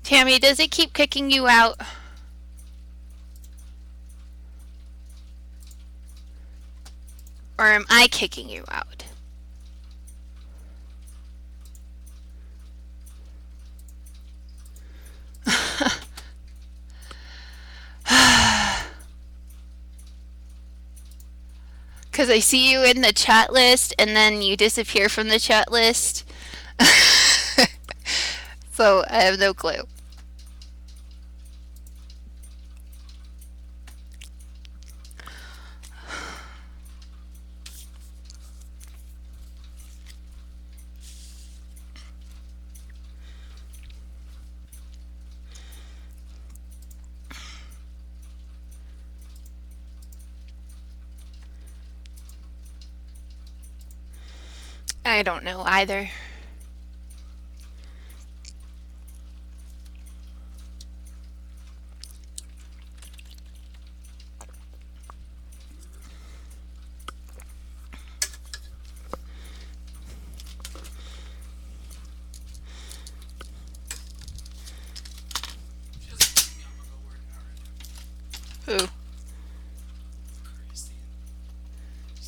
Tammy, does it keep kicking you out? Or am I kicking you out? Because I see you in the chat list and then you disappear from the chat list. So I have no clue. I don't know either. Who? She's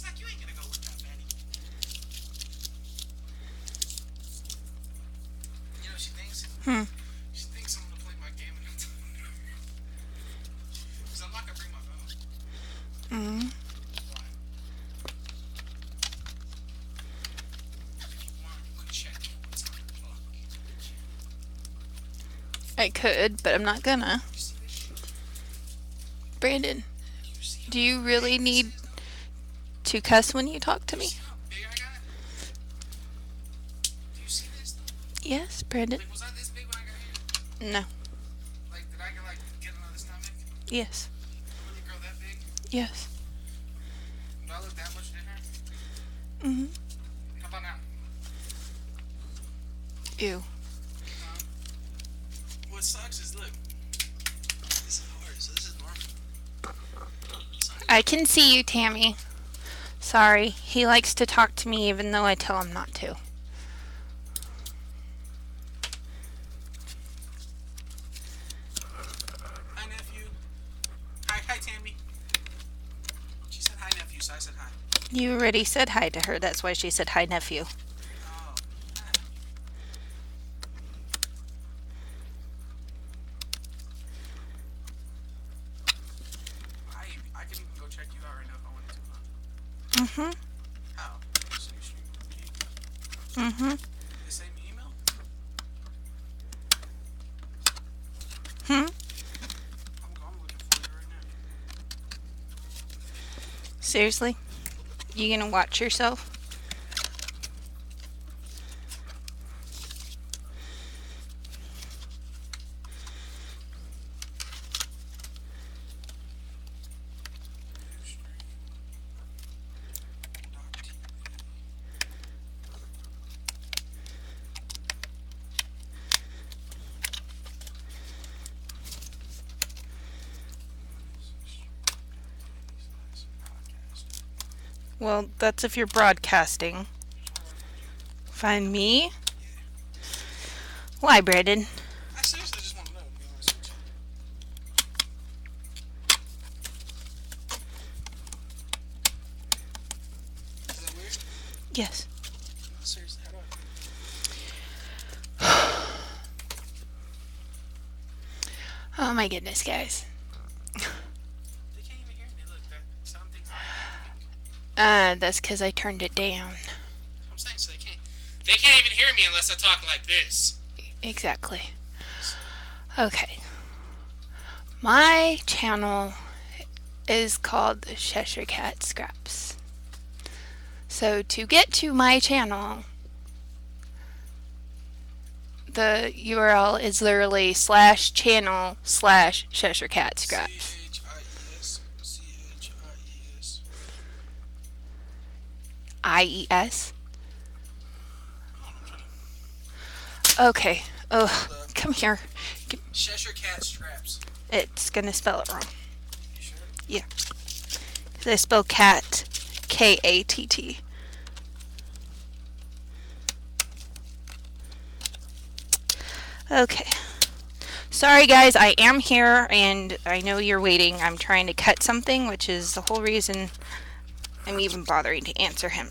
like, you ain't gonna go with that, Betty. You know, she thinks I'm gonna play my game and because I'm not gonna bring my phone. Mm. Why? If you want, you could check what's on your clock. I could, but I'm not gonna. You see this shit? Brandon, You see how do you really big this need is, though? to cuss when you talk to You me? see how big I got it? Do you see this, though? Yes, Brandon. Like, was I this big when I got here? No. Like, did I get another stomach? Yes. Really grow that big? Yes. Do I look that much different? Mhm. How about now? Ew. What sucks is, look, this is hard, so this is normal. I can see you, Tammy. Sorry, he likes to talk to me even though I tell him not to. Hi, nephew. Hi, Tammy. She said hi, nephew, so I said hi. You already said hi to her, that's why she said hi, nephew. Oh. I could even go check you out right now if I wanted to, huh? Mhm. How? So you stream Mhm. the same email? Hmm. I'm looking for you right now. Seriously? You gonna watch yourself? Well, that's if you're broadcasting. Find me? Why, Brandon? I seriously just want to know, to be honest with you. Is that weird? Yes. No, seriously, how do Oh my goodness, guys. They can't even hear me. Look, that sound thing's not moving. That's because I turned it down. I'm saying so they can't. They can't even hear me unless I talk like this. Exactly. Okay. My channel is called the Cheshire Cat Scraps. So to get to my channel, the URL is literally /channel/Cheshire Cat Scraps. CHIES. IES? Hold on, I'm trying to. Okay. Oh, come here. Cheshire Cat Straps. It's gonna spell it wrong. You sure? Yeah. They spell cat KATT. Okay. Sorry guys, I am here and I know you're waiting. I'm trying to cut something, which is the whole reason I'm even bothering to answer him.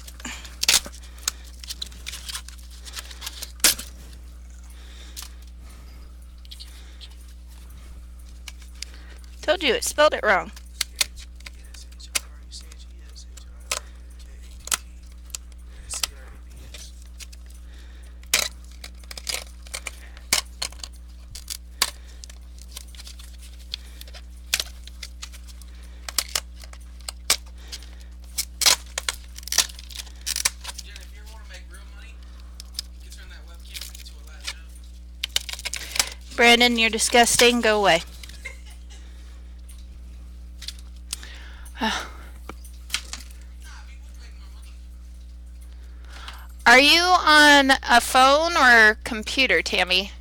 Told you it spelled it wrong. Brandon, you're disgusting. Go away. Are you on a phone or computer, Tammy?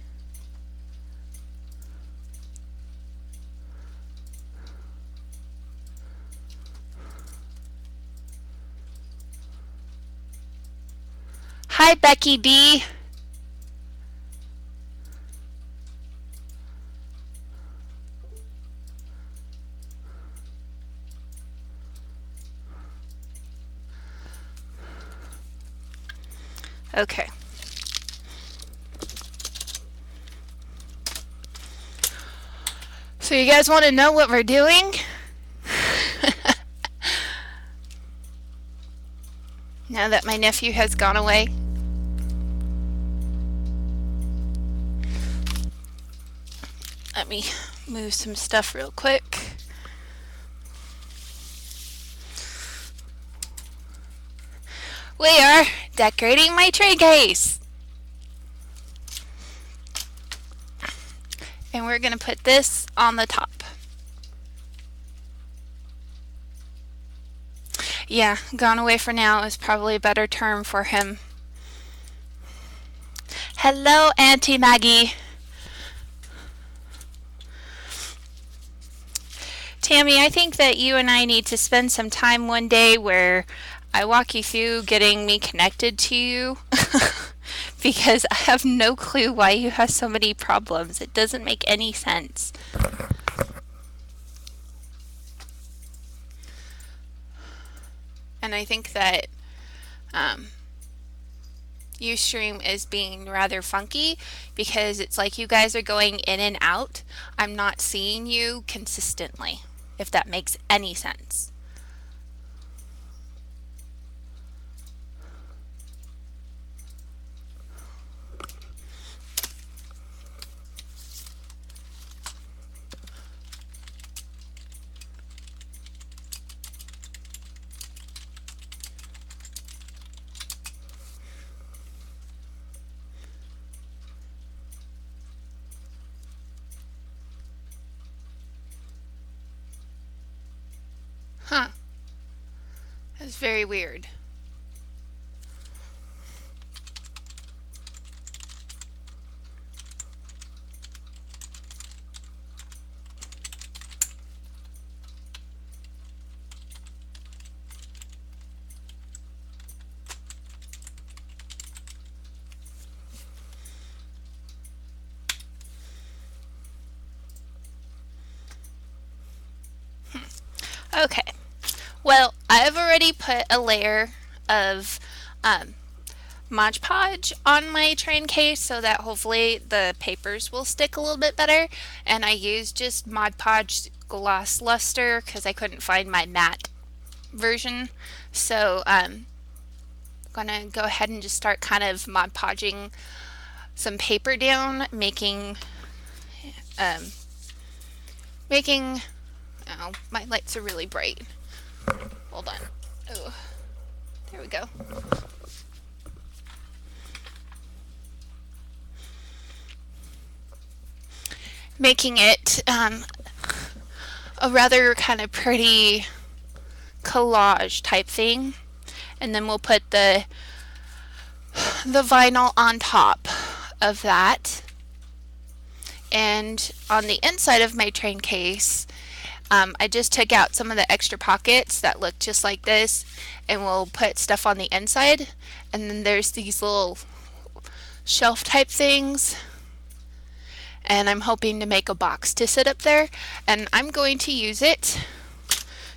Hi, Becky D. Okay. So you guys want to know what we're doing? Now that my nephew has gone away. Let me move some stuff real quick. We are decorating my tray case. And we're going to put this on the top. Yeah, gone away for now is probably a better term for him. Hello, Auntie Maggie. Tammy, I think that you and I need to spend some time one day where I walk you through getting me connected to you because I have no clue why you have so many problems. It doesn't make any sense. And I think that Ustream is being rather funky because it's like you guys are going in and out. I'm not seeing you consistently, if that makes any sense. Huh. That's very weird. Okay. Well, I've already put a layer of Mod Podge on my train case so that hopefully the papers will stick a little bit better. And I used just Mod Podge Gloss Luster because I couldn't find my matte version. So I'm gonna go ahead and just start kind of Mod Podging some paper down, making oh, my lights are really bright. Hold on. Oh, there we go. Making it a rather kind of pretty collage type thing, and then we'll put the vinyl on top of that. And on the inside of my train case, I just took out some of the extra pockets that look just like this, and we'll put stuff on the inside. And then there's these little shelf type things, and I'm hoping to make a box to sit up there, and I'm going to use it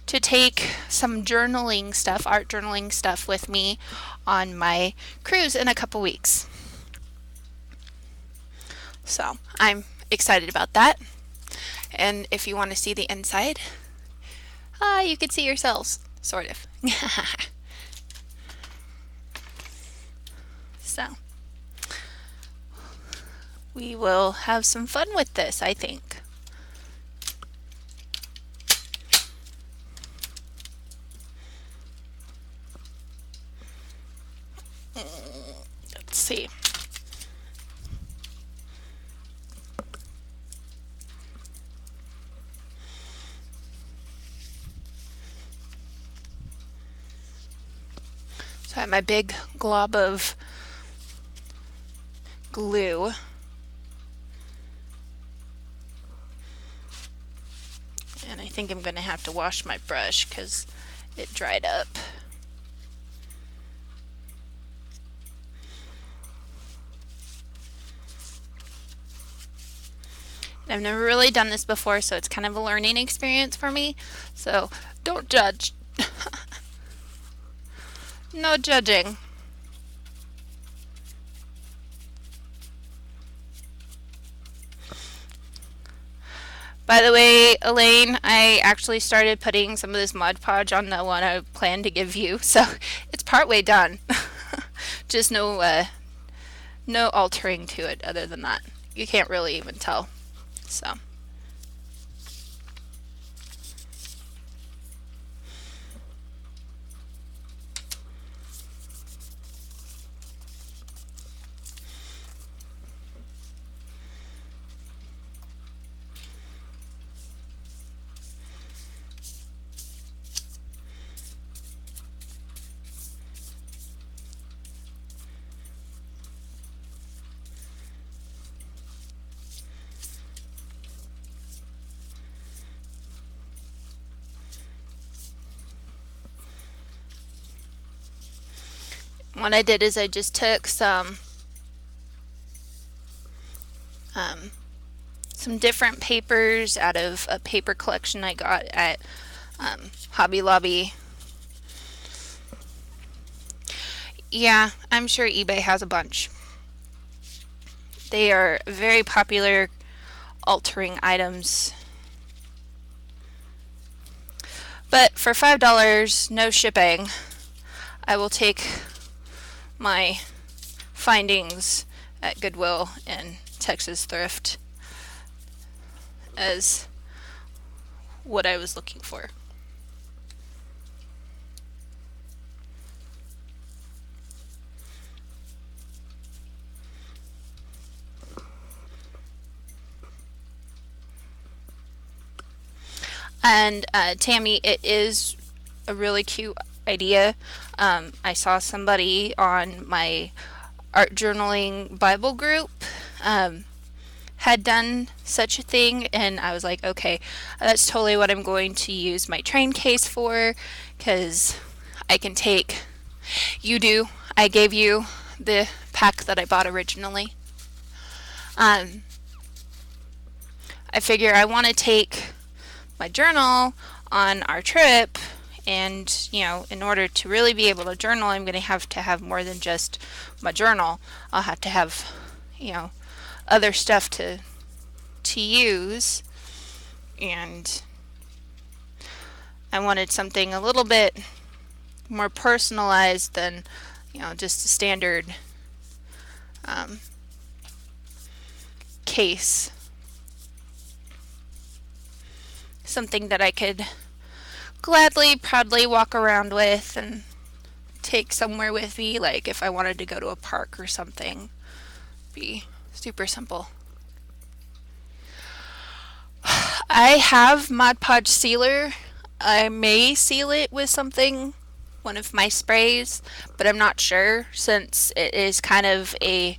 to take some journaling stuff, art journaling stuff with me on my cruise in a couple weeks. So I'm excited about that. And if you want to see the inside, you can see yourselves, sort of. So we will have some fun with this, I think. Let's see. So I have my big glob of glue. And I think I'm going to have to wash my brush because it dried up. I've never really done this before, so it's kind of a learning experience for me. So don't judge. No judging. By the way, Elaine, I actually started putting some of this Mod Podge on the one I planned to give you, so it's partway done. Just no altering to it other than that. You can't really even tell. So. What I did is I just took some different papers out of a paper collection I got at Hobby Lobby. Yeah, I'm sure eBay has a bunch. They are very popular altering items. But for $5, no shipping, I will take my findings at Goodwill and Texas Thrift as what I was looking for. And Tammy, it is a really cute idea. I saw somebody on my art journaling Bible group had done such a thing, and I was like, okay, that's totally what I'm going to use my train case for, because I can take, I gave you the pack that I bought originally. I figure I want to take my journal on our trip, and in order to really be able to journal, I'm going to have more than just my journal. I'll have to have other stuff to use, and I wanted something a little bit more personalized than just a standard case. Something that I could gladly, proudly walk around with and take somewhere with me, like if I wanted to go to a park or something. Be super simple. I have Mod Podge sealer. I may seal it with something, one of my sprays, but I'm not sure since it is kind of a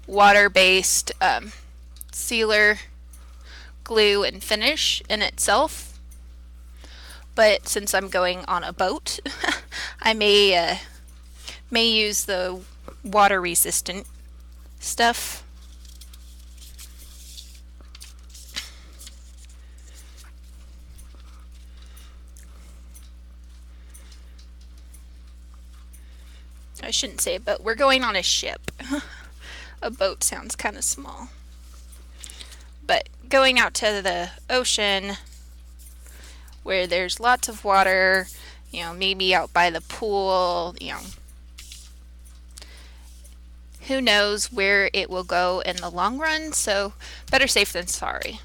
water-based sealer, glue, and finish in itself. But since I'm going on a boat, I may use the water-resistant stuff. I shouldn't say a boat. We're going on a ship. A boat sounds kind of small. But going out to the ocean where there's lots of water, maybe out by the pool, who knows where it will go in the long run, so better safe than sorry.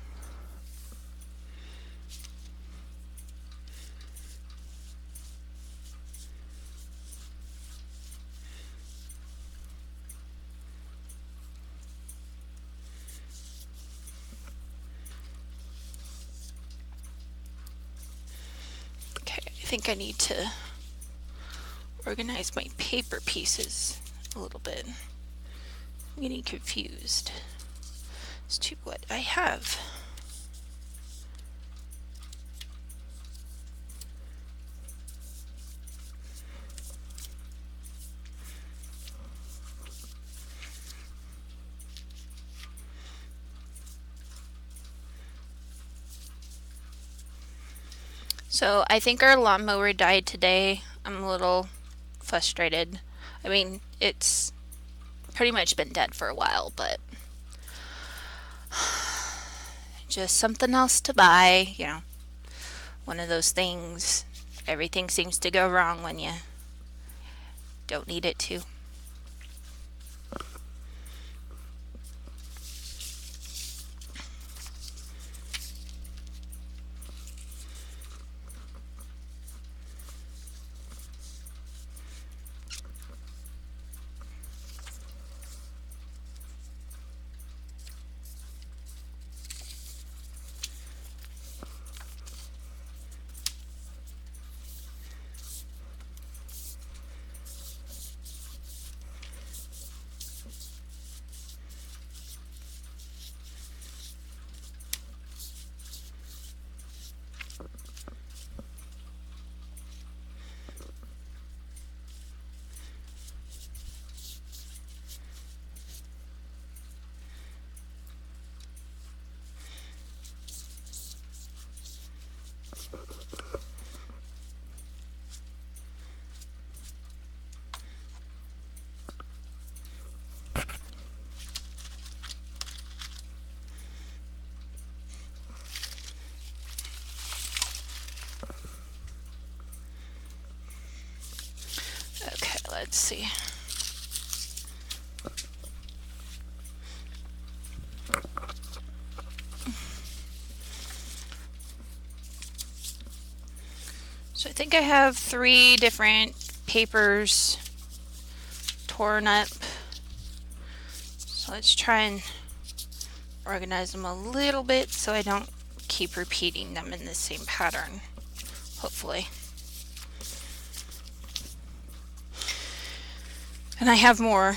Okay, I think I need to organize my paper pieces a little bit. I'm getting confused as to what I have. So I think our lawnmower died today. I'm a little frustrated. I mean, it's pretty much been dead for a while, but just something else to buy, one of those things. Everything seems to go wrong when you don't need it to. Okay, let's see. So I think I have 3 different papers torn up. So let's try and organize them a little bit so I don't keep repeating them in the same pattern, hopefully. And I have more.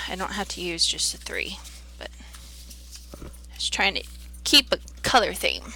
I don't have to use just the 3, but just trying to keep a color theme.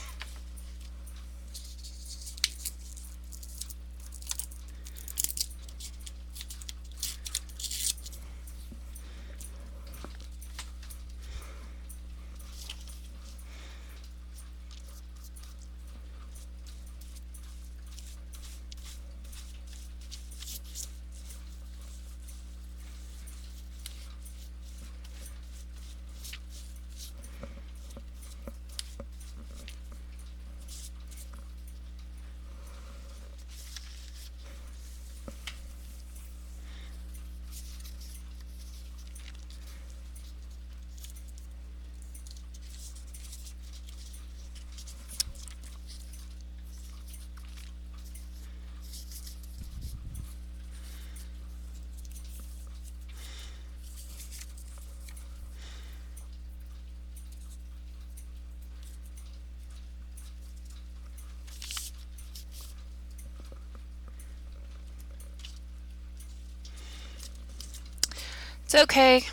It's okay.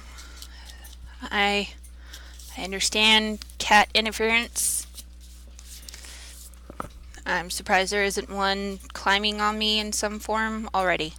I understand cat interference. I'm surprised there isn't one climbing on me in some form already.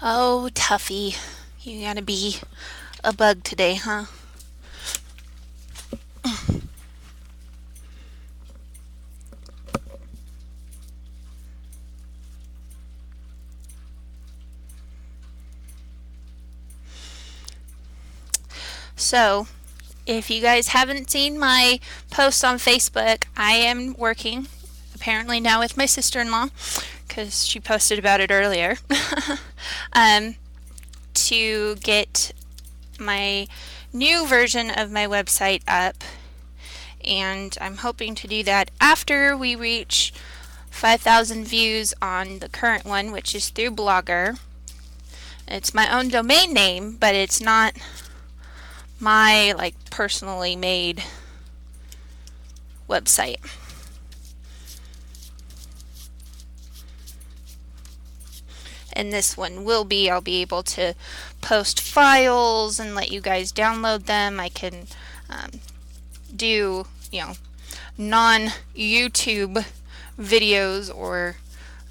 Oh, Tuffy. You gotta be a bug today, huh? So, if you guys haven't seen my posts on Facebook, I am working apparently now with my sister-in-law because she posted about it earlier um, to get my new version of my website up, and I'm hoping to do that after we reach 5,000 views on the current one, which is through Blogger. It's my own domain name, but it's not my like personally made website. And this one will be, I'll be able to post files and let you guys download them. I can do, non-YouTube videos or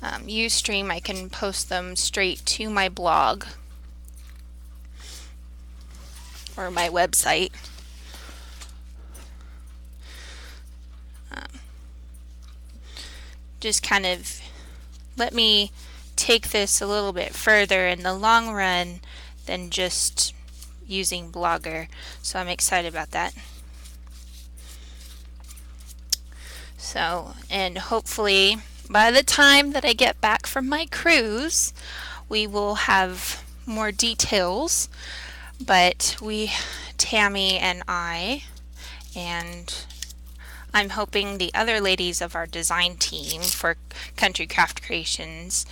Ustream. I can post them straight to my blog or my website. Just kind of let me take this a little bit further in the long run than just using Blogger. So I'm excited about that. So, and hopefully by the time that I get back from my cruise, we will have more details. But Tammy and I, and I'm hoping the other ladies of our design team for Country Craft Creations,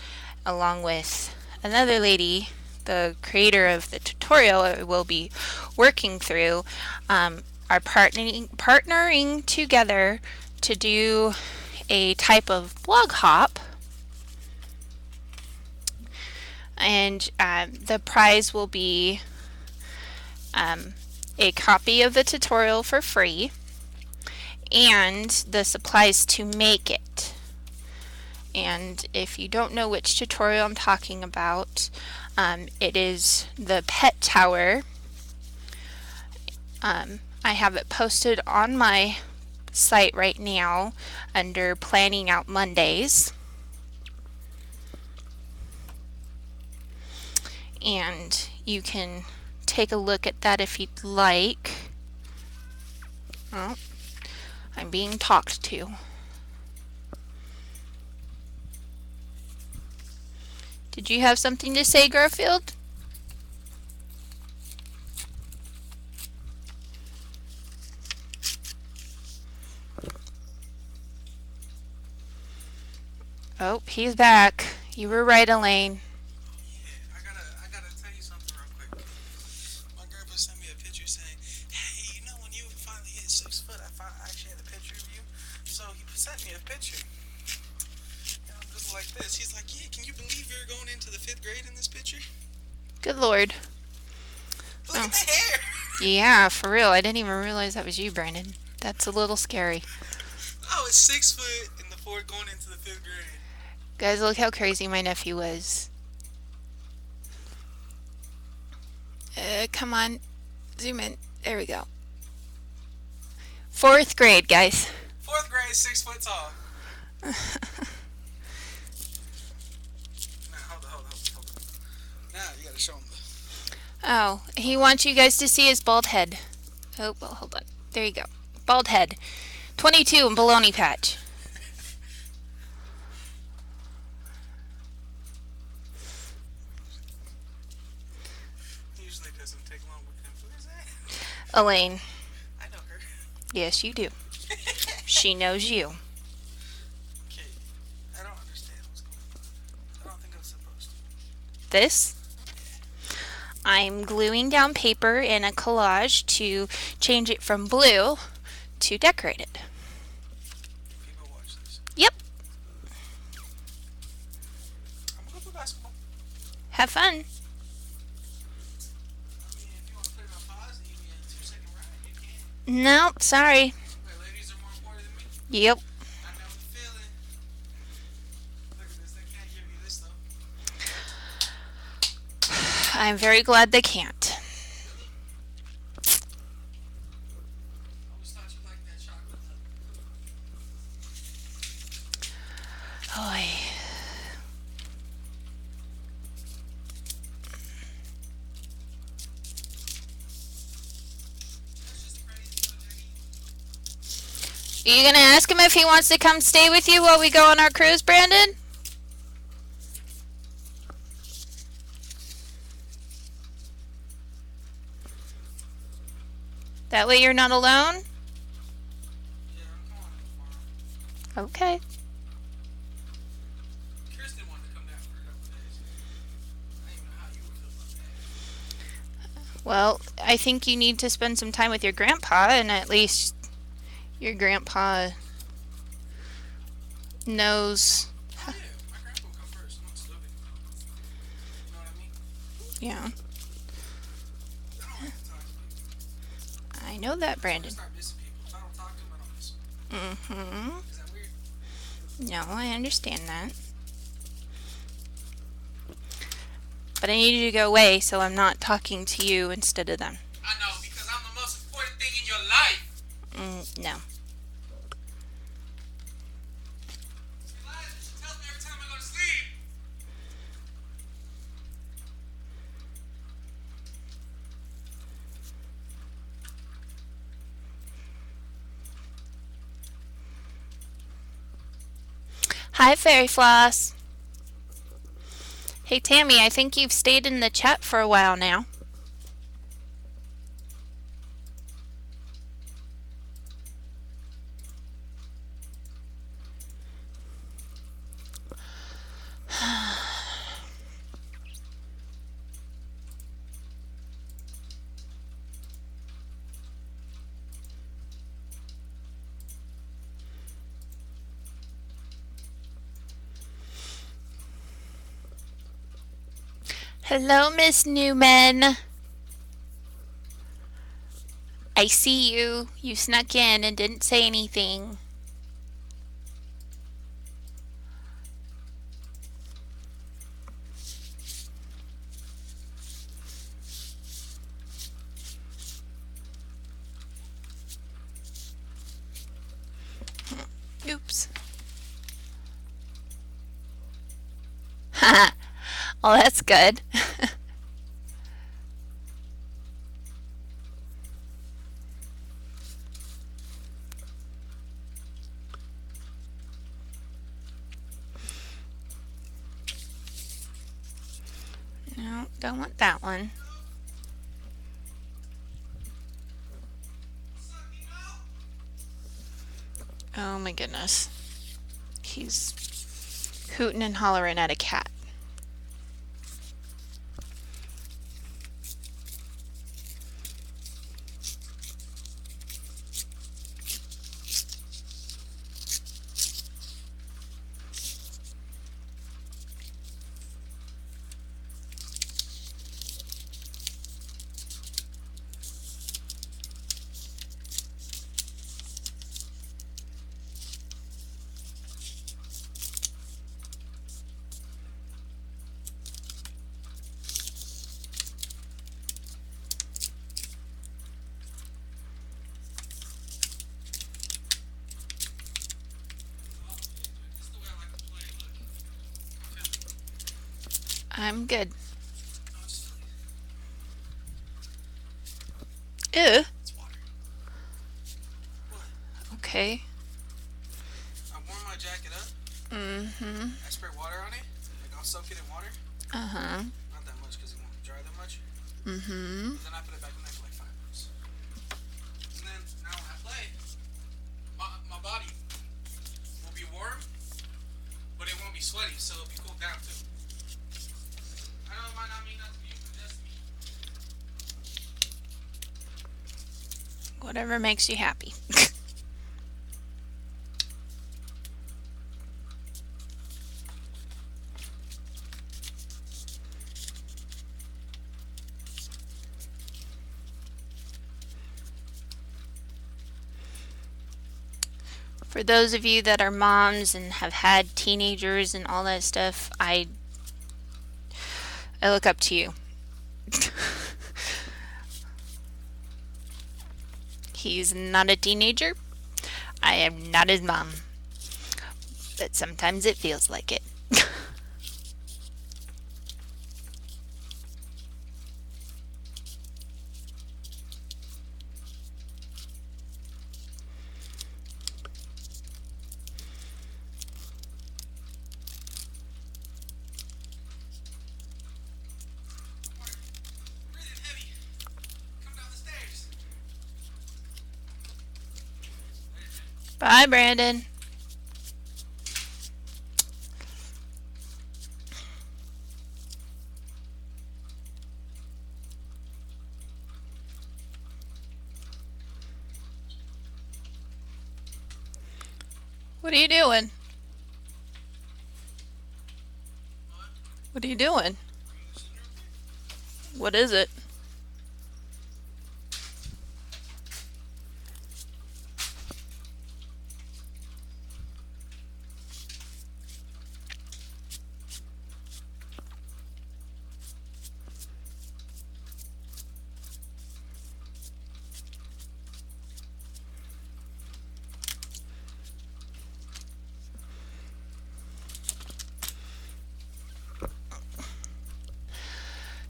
along with another lady, the creator of the tutorial I will be working through, are partnering together to do a type of blog hop. And the prize will be a copy of the tutorial for free and the supplies to make it. And if you don't know which tutorial I'm talking about, it is the pet tower. I have it posted on my site right now under Planning Out Mondays. And you can take a look at that if you'd like. Oh, I'm being talked to. Did you have something to say, Garfield? Oh, he's back. You were right, Elaine. Yeah, I gotta tell you something real quick. My grandpa sent me a picture saying, "Hey, when you finally hit 6 foot, I actually had a picture of you." So he sent me a picture. And I'm just like this. He's like, "Yeah, can you believe you're going into the 5th grade in this picture? Good Lord. Look at the hair." Yeah, for real. I didn't even realize that was you, Brandon. That's a little scary. I was 6 foot in the 4th going into the 5th grade. Guys, look how crazy my nephew was. Come on. Zoom in. There we go. 4th grade, guys. 4th grade, 6 foot tall. Now, hold on. Now you gotta show him Oh, he wants you guys to see his bald head. Oh, well, hold on. There you go. Bald head. 22 and baloney patch. Usually doesn't take long with him. Who is that? Elaine. I know her. Yes, you do. She knows you. Okay. I don't understand what's going on. I don't think I'm supposed to. This? I'm gluing down paper in a collage to change it from blue to decorated. People watch this. Yep. I'm gonna go play basketball. Have fun. I mean, if you want to put it on pause and give me a 2-second ride, you can. No, sorry. But ladies are more important than me. Yep. I know the feeling. Look at this. They can't give you this though. I'm very glad they can't. Really? I always thought you liked that chocolate milk. Oy. That's just crazy though, Jackie. Are you gonna ask him if he wants to come stay with you while we go on our cruise, Brandon? That way you're not alone? Yeah, I'm calling him tomorrow. Okay. Kirsten wanted to come down for a couple of days. I didn't even know how you would feel about that. Well, I think you need to spend some time with your grandpa, and at least your grandpa knows. Oh yeah, my grandpa will come first. I'm not stupid. You know what I mean? Yeah, I don't like to talk to people. I know that, That's when I Brandon. start missing people. If I don't talk to them, I don't miss them. Mm-hmm. Is that weird? No, I understand that. But I need you to go away so I'm not talking to you instead of them. I know, because I'm the most important thing in your life. No. Elijah, she tells me every time I go to sleep. Hi, Fairy Floss. Hey, Tammy, I think you've stayed in the chat for a while now. Hello, Miss Newman. I see you. You snuck in and didn't say anything. Oops. Haha. Well, that's good. No, don't want that one. What's up, Nemo? Oh my goodness. He's hooting and hollering at a cat. Oh, yeah, dude. This is the way I like to play. Look. Come feel me. I'm good. No, just feel it. Ew. It's water. What? Okay. I warm my jacket up. Mm-hmm. I spray water on it. Like, I'll soak it in water. Uh-huh. Not that much because it won't dry that much. Mm-hmm. Then I put it back in there for like 5 minutes. And then now when I play, my body will be warm, but it won't be sweaty, so it'll be cooled down too. I know it might not mean nothing to you, but just me. Whatever makes you happy. For those of you that are moms and have had teenagers and all that stuff, I look up to you. He's not a teenager. I am not his mom. But sometimes it feels like it. Breathing heavy. Come down the stairs. Bye, Brandon. What are you doing? What are you doing? What is it?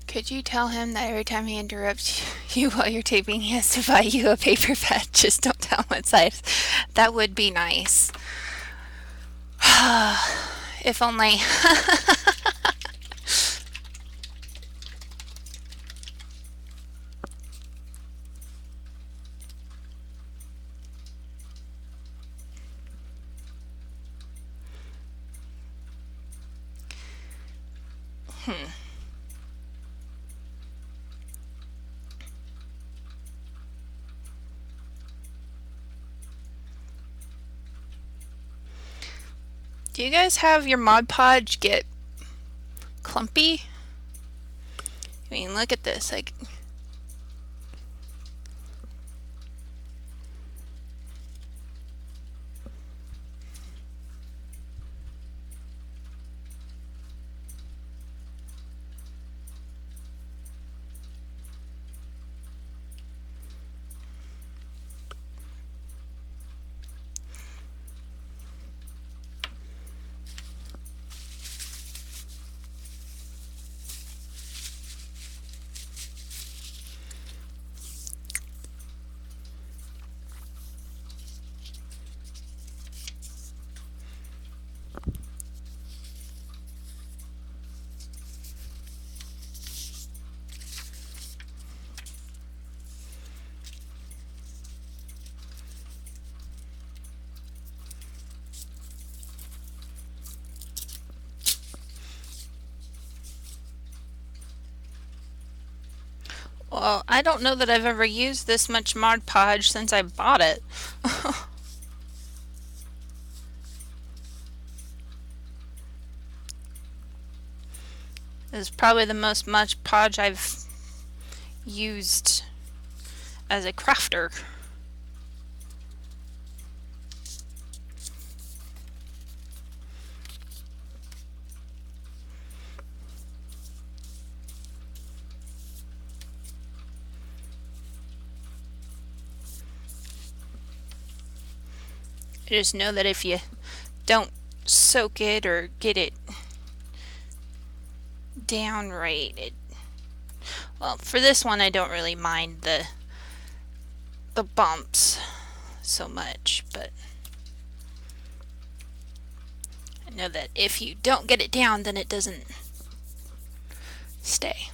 Could you tell him that every time he interrupts you while you're taping, he has to buy you a paper pad? Just don't tell him what size. That would be nice. If only. Do you guys have your Mod Podge get clumpy? I mean, look at this. Like, well, I don't know that I've ever used this much Mod Podge since I bought it. This is probably the most Mod Podge I've used as a crafter. I just know that if you don't soak it or get it down right, well, for this one I don't really mind the bumps so much, but I know that if you don't get it down, then it doesn't stay.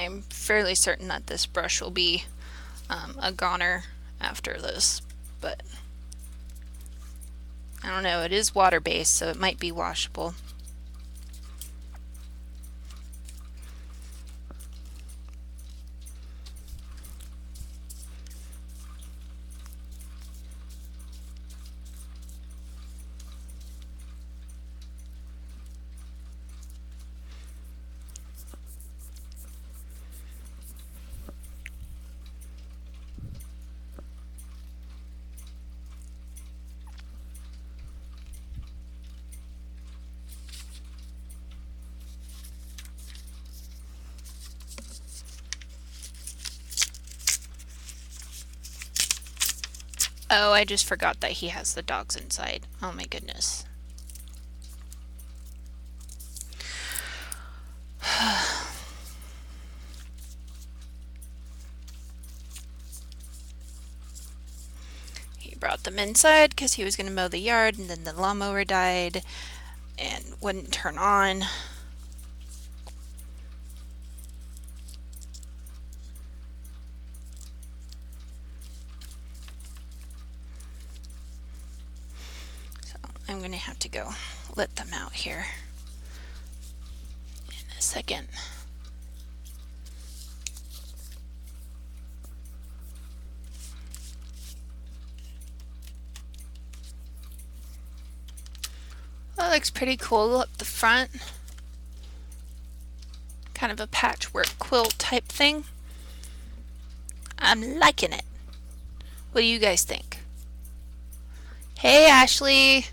I'm fairly certain that this brush will be a goner after this, but I don't know, it is water-based, so it might be washable. Oh, I just forgot that he has the dogs inside. Oh my goodness. He brought them inside because he was going to mow the yard, and then the lawnmower died and wouldn't turn on. So I'm going to have to go let them out here in a second. That looks pretty cool up the front. Kind of a patchwork quilt type thing. I'm liking it. What do you guys think? Hey, Ashley.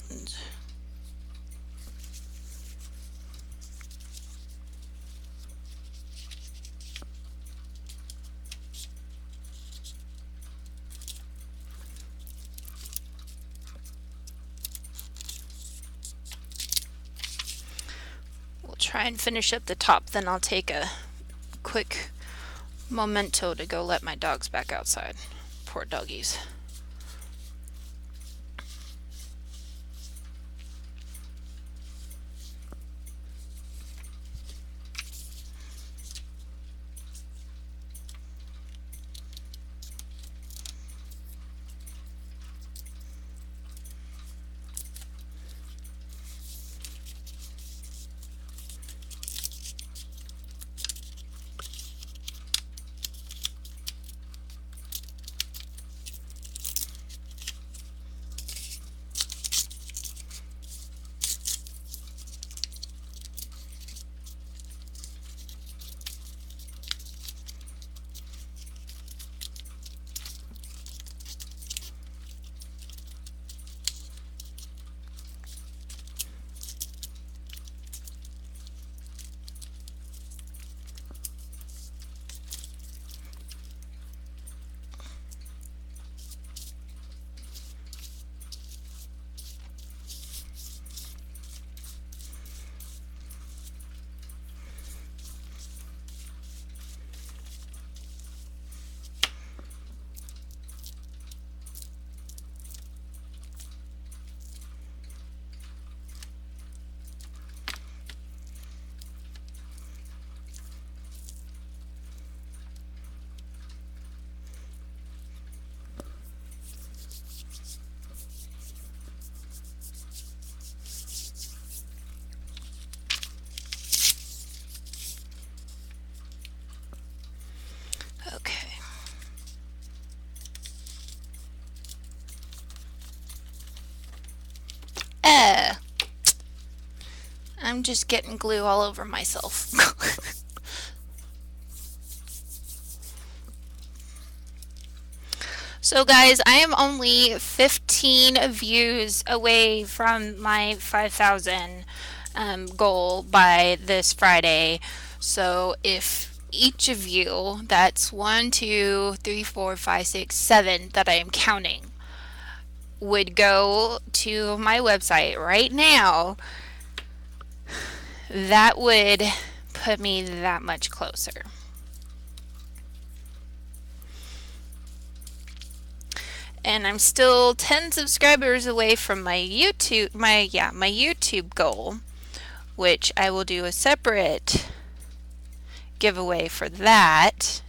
And we'll try and finish up the top, then I'll take a quick memento to go let my dogs back outside. Poor doggies. Okay. I'm just getting glue all over myself. So guys, I am only 15 views away from my 5,000 goal by this Friday. So if each of you, that's 1, 2, 3, 4, 5, 6, 7 that I am counting, would go to my website right now, that would put me that much closer. and I'm still 10 subscribers away from my YouTube goal, which I will do a separate giveaway for that.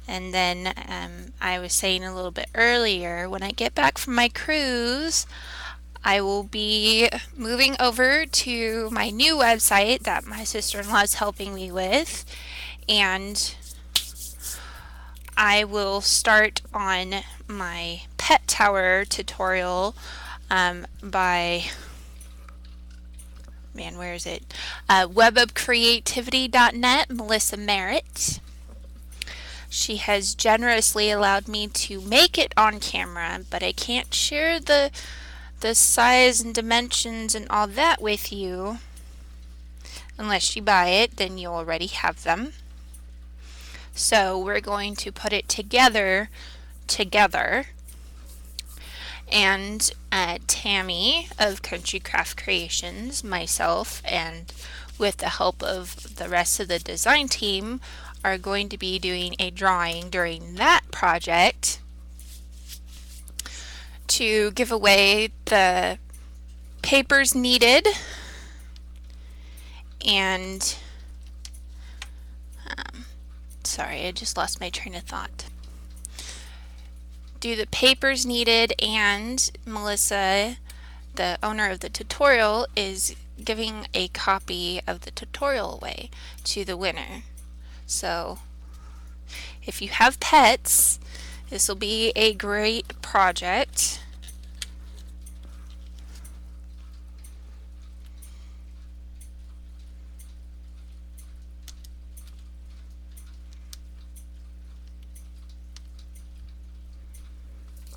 And then I was saying a little bit earlier, when I get back from my cruise, I will be moving over to my new website that my sister-in-law is helping me with, and I will start on my pet tower tutorial by, where is it? webofcreativity.net, Melissa Merritt. She has generously allowed me to make it on camera, but I can't share the size and dimensions and all that with you unless you buy it. Then you already have them. So we're going to put it together, and Tammy of Country Craft Creations, myself, and with the help of the rest of the design team, are going to be doing a drawing during that project to give away the papers needed, and sorry, I just lost my train of thought. Do the papers needed, and Melissa, the owner of the tutorial, is giving a copy of the tutorial away to the winner. So if you have pets, this will be a great project.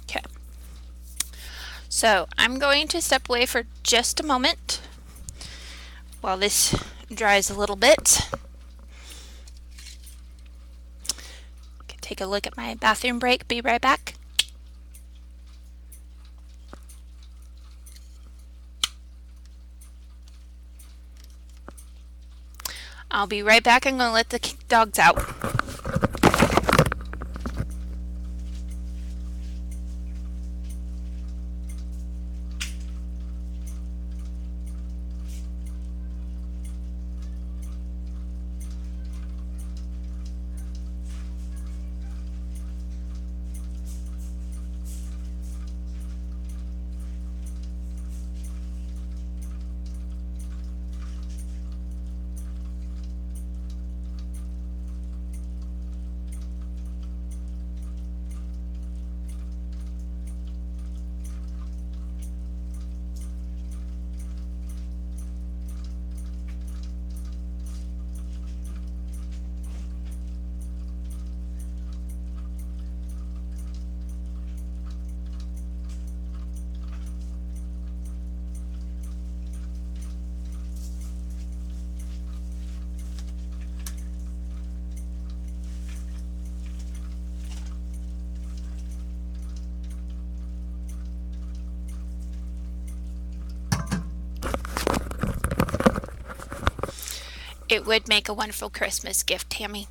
Okay. So I'm going to step away for just a moment while this dries a little bit. Take a look at my bathroom break. Be right back. I'll be right back. I'm going to let the dogs out. It would make a wonderful Christmas gift, Tammy.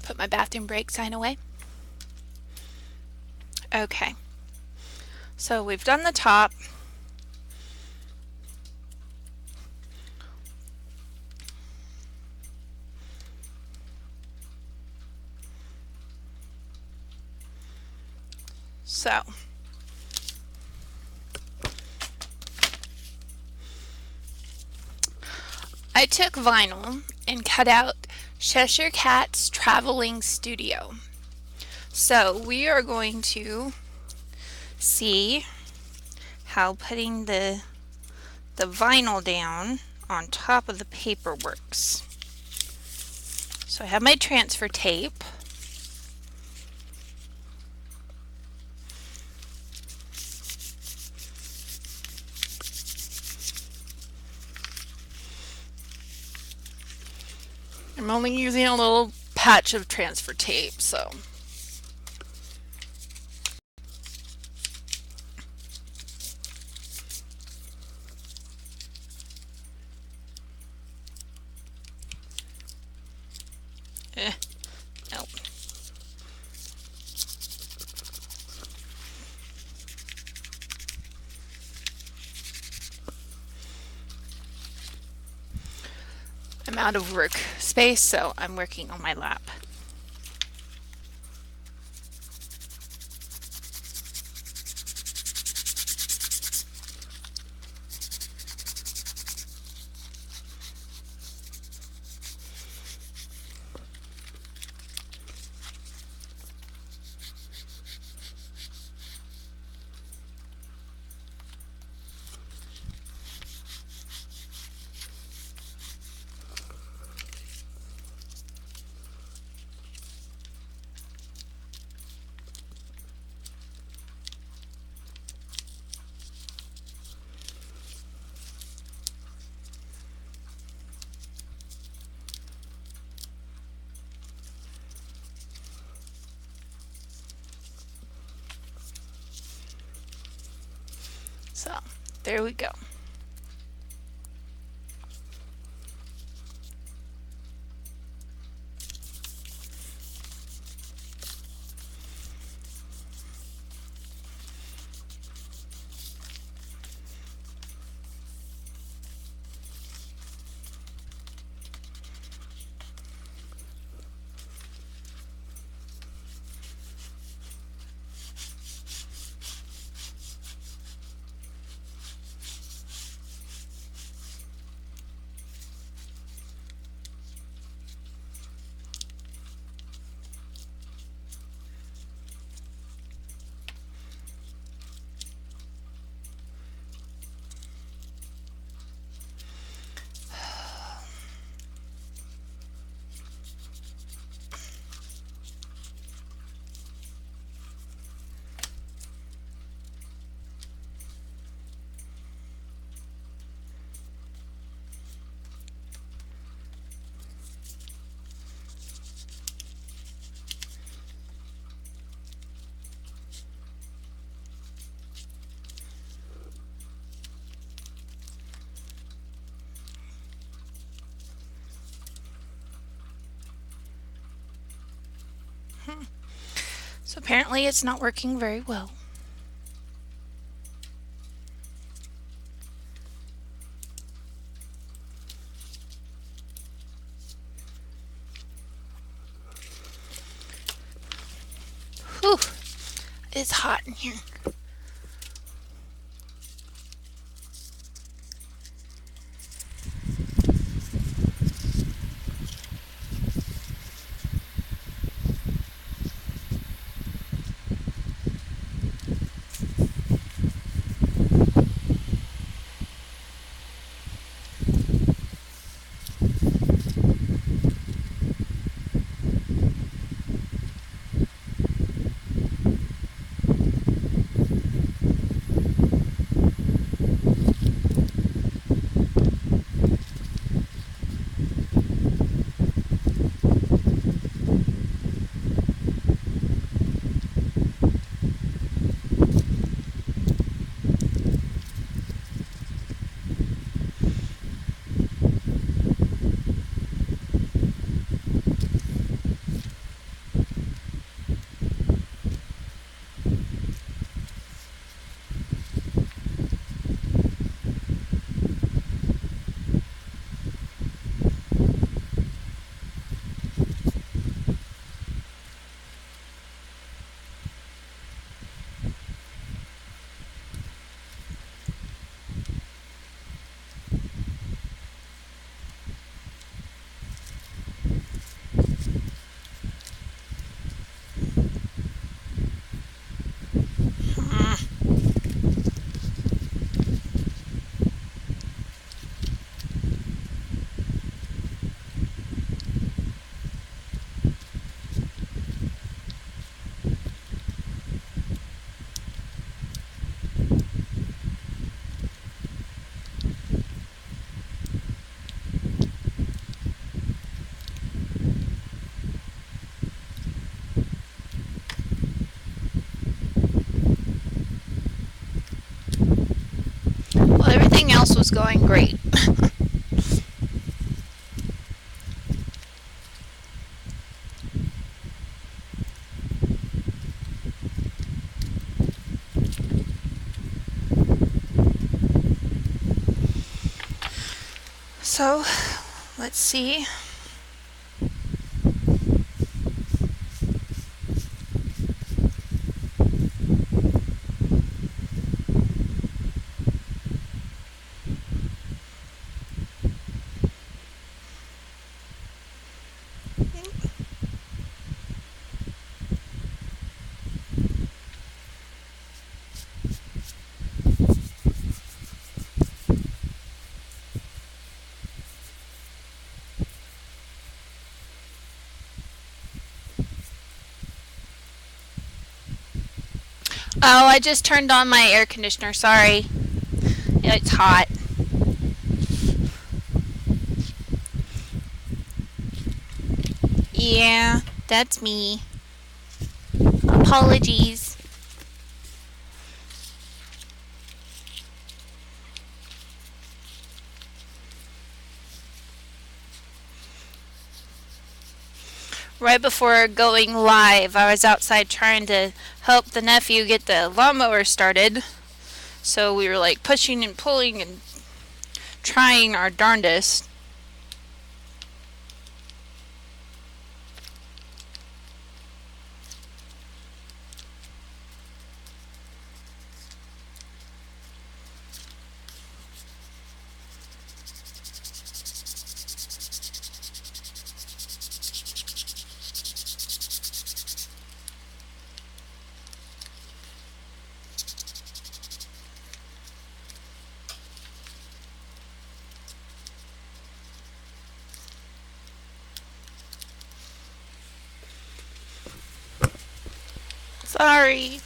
Put my bathroom break sign away. Okay. So we've done the top. So I took vinyl and cut out Cheshire Cat's Traveling Studio. So we are going to see how putting the vinyl down on top of the paper works. So I have my transfer tape. I'm only using a little patch of transfer tape, so. Eh, nope. I'm out of work space, so I'm working on my lap. So, there we go. So apparently it's not working very well. Whew, it's hot in here. Well, everything else was going great. So, let's see. Oh, I just turned on my air conditioner. Sorry. It's hot. Yeah, that's me. Apologies. Right before going live, I was outside trying to help the nephew get the lawnmower started. So we were like pushing and pulling and trying our darndest. Sorry.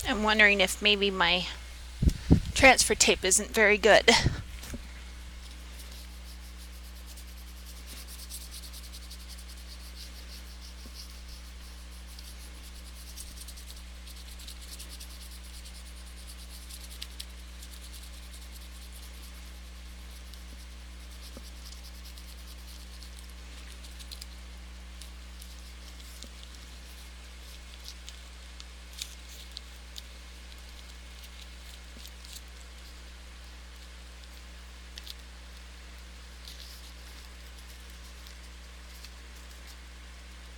I'm wondering if maybe my transfer tape isn't very good.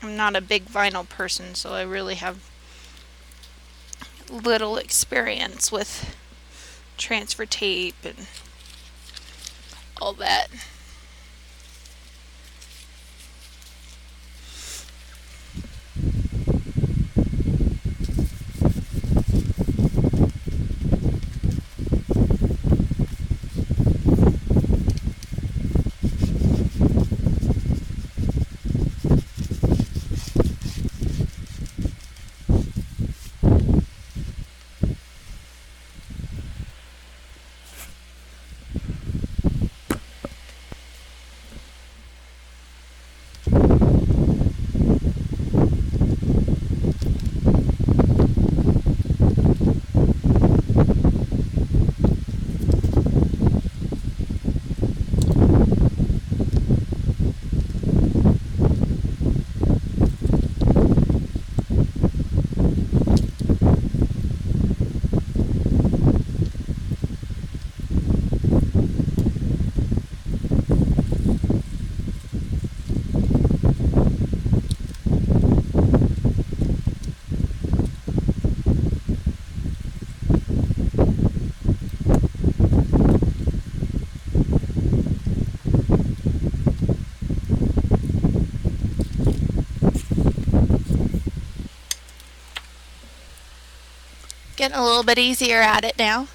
I'm not a big vinyl person, so I really have little experience with transfer tape and all that. Getting a little bit easier at it now.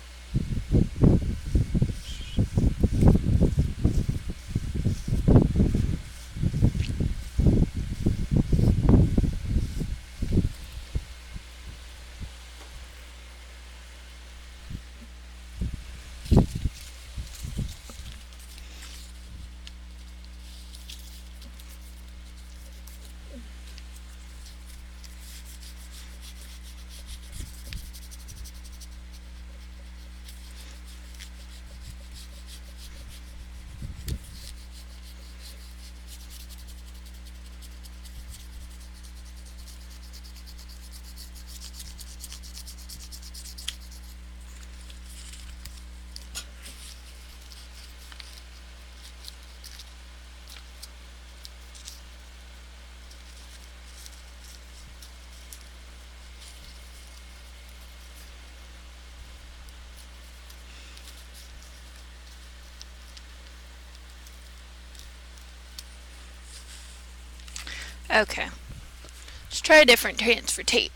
Okay. Let's try a different transfer tape.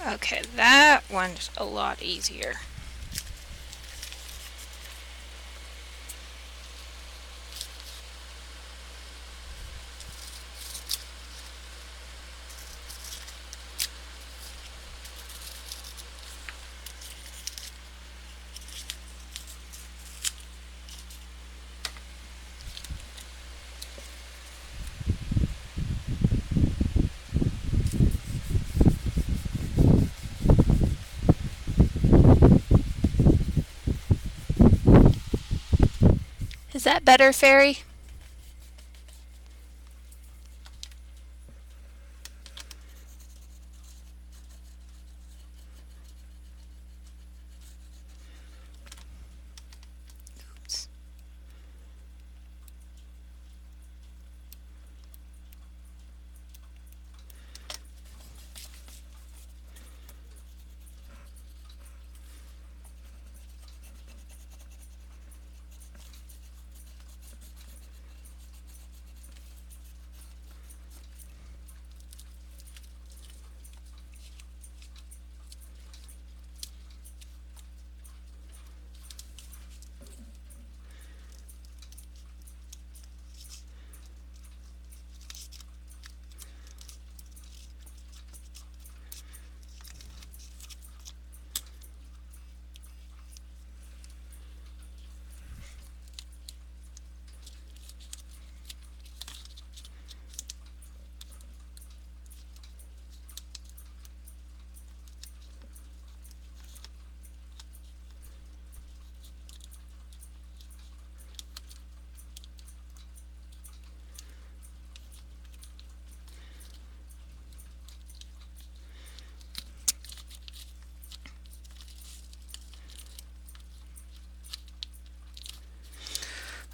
Okay, that one's a lot easier. Is that better, Fairy? Oops.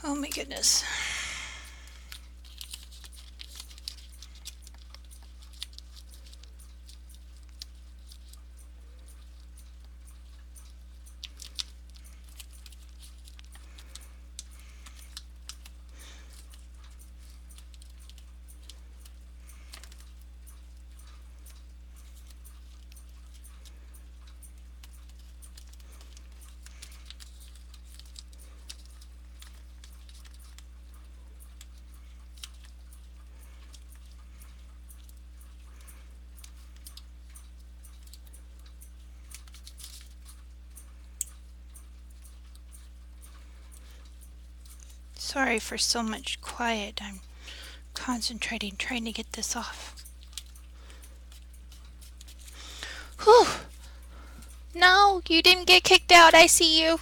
Oh my goodness. Sorry for so much quiet. I'm concentrating trying to get this off. Whew. No, you didn't get kicked out. I see you.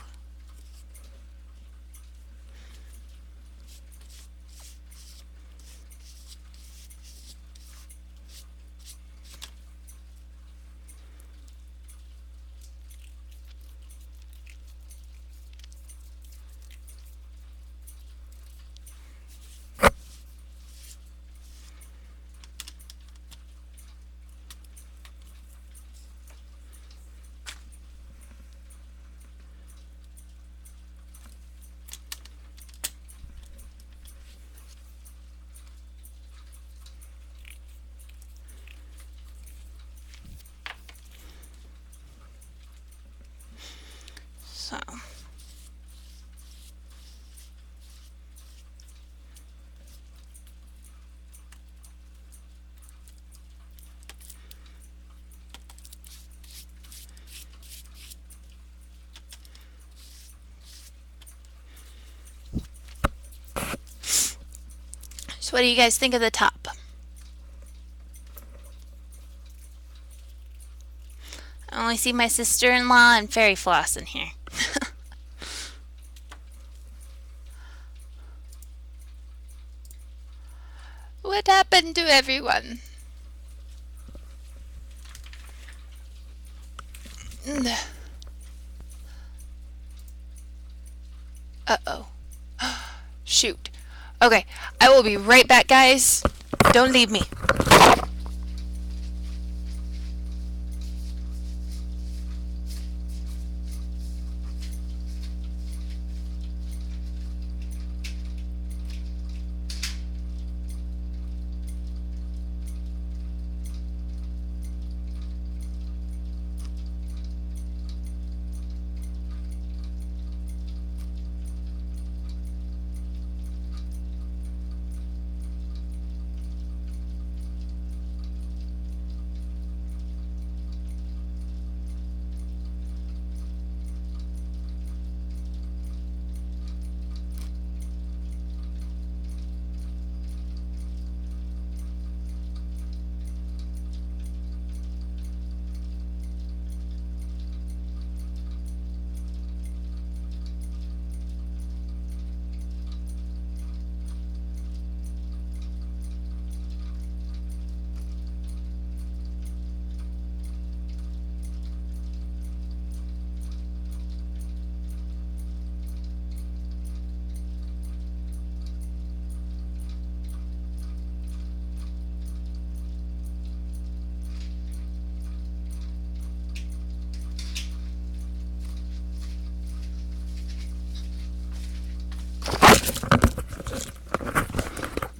So. So what do you guys think of the top? I only see my sister-in-law and Fairy Floss in here. What happened to everyone? Uh-oh. Shoot. Okay, I will be right back, guys. Don't leave me.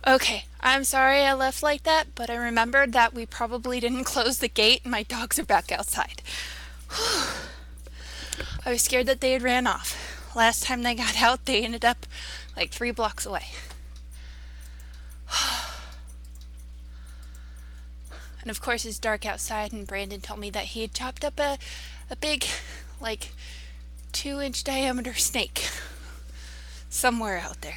Okay, I'm sorry I left like that, but I remembered that we probably didn't close the gate and my dogs are back outside. I was scared that they had ran off. Last time they got out, they ended up like 3 blocks away. And of course, it's dark outside, and Brandon told me that he had chopped up a big, like, 2-inch diameter snake somewhere out there.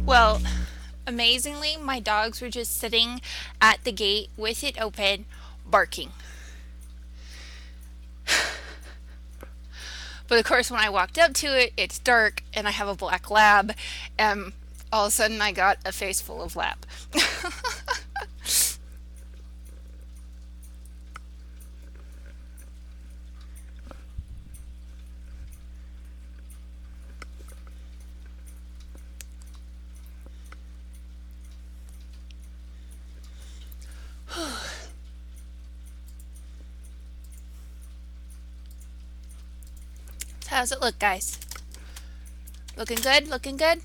Well, amazingly, my dogs were just sitting at the gate with it open, barking. But of course, when I walked up to it, it's dark and I have a black lab, and all of a sudden I got a face full of lab. So how's it look, guys? Looking good? Looking good?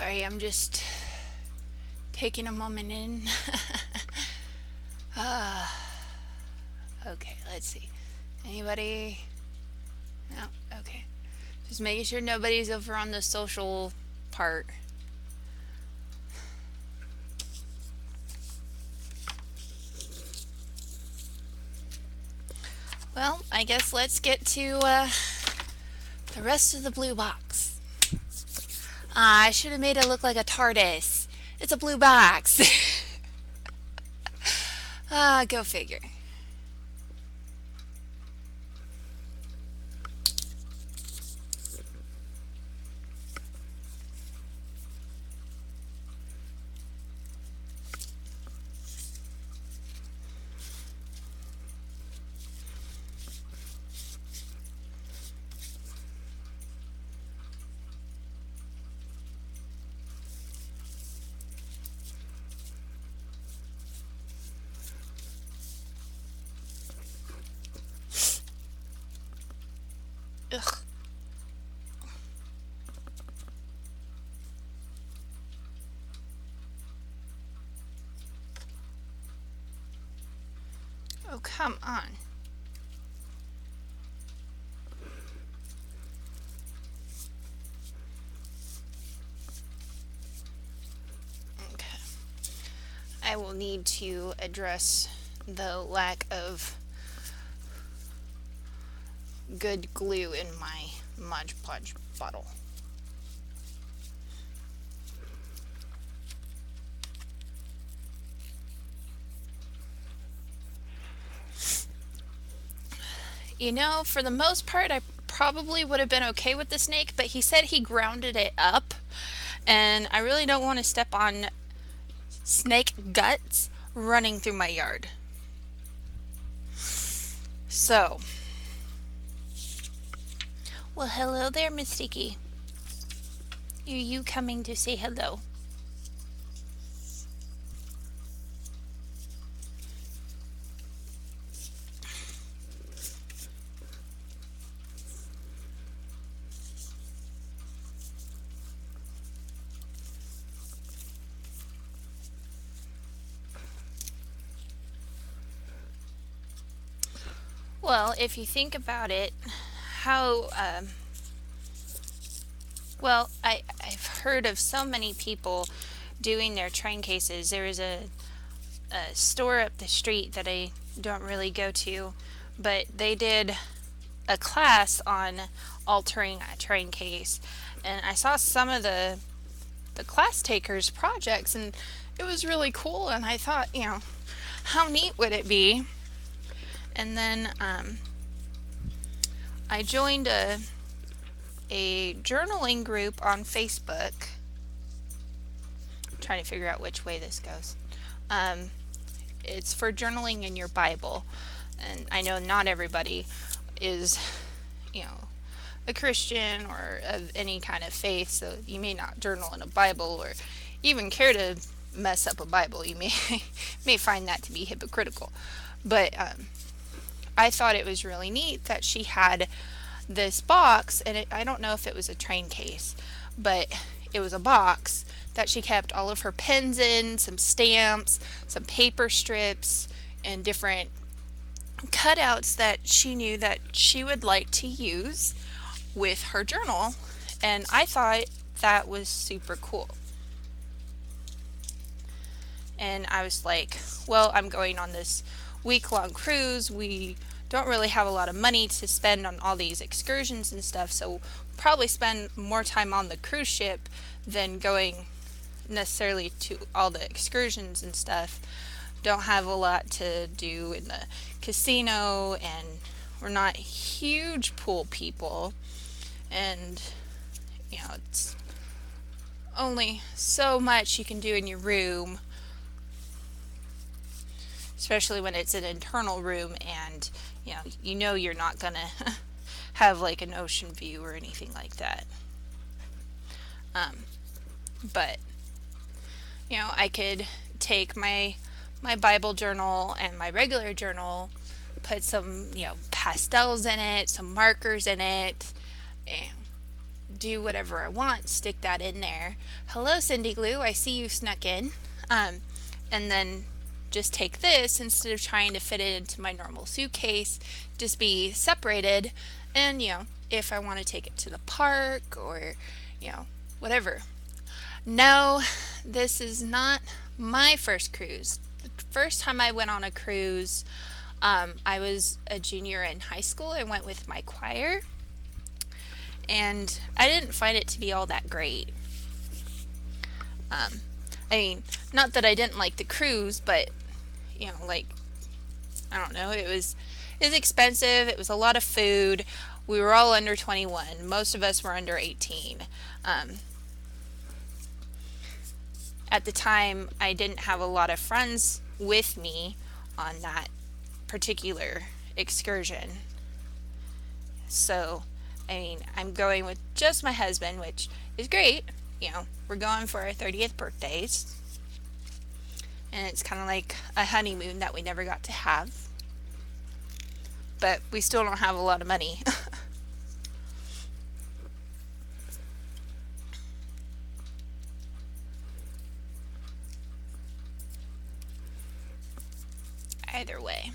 Sorry, I'm just taking a moment in. Okay, let's see. Anybody? No? Okay. Just making sure nobody's over on the social part. Well, I guess let's get to the rest of the blue box. I should have made it look like a TARDIS. It's a blue box. Go figure. Ugh. Oh, come on. Okay. I will need to address the lack of good glue in my Mod Podge bottle. For the most part, I probably would have been okay with the snake, but he said he grounded it up, and I really don't want to step on snake guts running through my yard. So, well, hello there, Miss Sticky. Are you coming to say hello? Well, if you think about it, how well, I've heard of so many people doing their train cases. There is a store up the street that I don't really go to, but they did a class on altering a train case, and I saw some of the class takers' projects, and it was really cool. And I thought, how neat would it be? And then I joined a journaling group on Facebook. I'm trying to figure out which way this goes. It's for journaling in your Bible, and I know not everybody is, a Christian or of any kind of faith, so you may not journal in a Bible or even care to mess up a Bible. You may may find that to be hypocritical, but I thought it was really neat that she had this box, and I don't know if it was a train case, but it was a box that she kept all of her pens in, some stamps, some paper strips, and different cutouts that she knew that she would like to use with her journal. And I thought that was super cool. And I was like, well, I'm going on this week-long cruise. We don't really have a lot of money to spend on all these excursions and stuff, so we'll probably spend more time on the cruise ship than going necessarily to all the excursions and stuff. Don't have a lot to do in the casino, and we're not huge pool people, and it's only so much you can do in your room, especially when it's an internal room, and you're not gonna have like an ocean view or anything like that. But I could take my Bible journal and my regular journal, put some pastels in it, some markers in it, and do whatever I want, stick that in there. Hello, Cindy Glue, I see you snuck in. Um, and then just take this instead of trying to fit it into my normal suitcase, just be separated. And, if I want to take it to the park or, whatever. No, this is not my first cruise. The first time I went on a cruise, I was a junior in high school. I went with my choir, and I didn't find it to be all that great. Um, I mean, not that I didn't like the cruise, but like, I don't know, it was expensive. It was a lot of food. We were all under 21. Most of us were under 18. Um, at the time, I didn't have a lot of friends with me on that particular excursion. So, I mean, I'm going with just my husband, which is great. We're going for our 30th birthdays. And it's kind of like a honeymoon that we never got to have. But we still don't have a lot of money. Either way.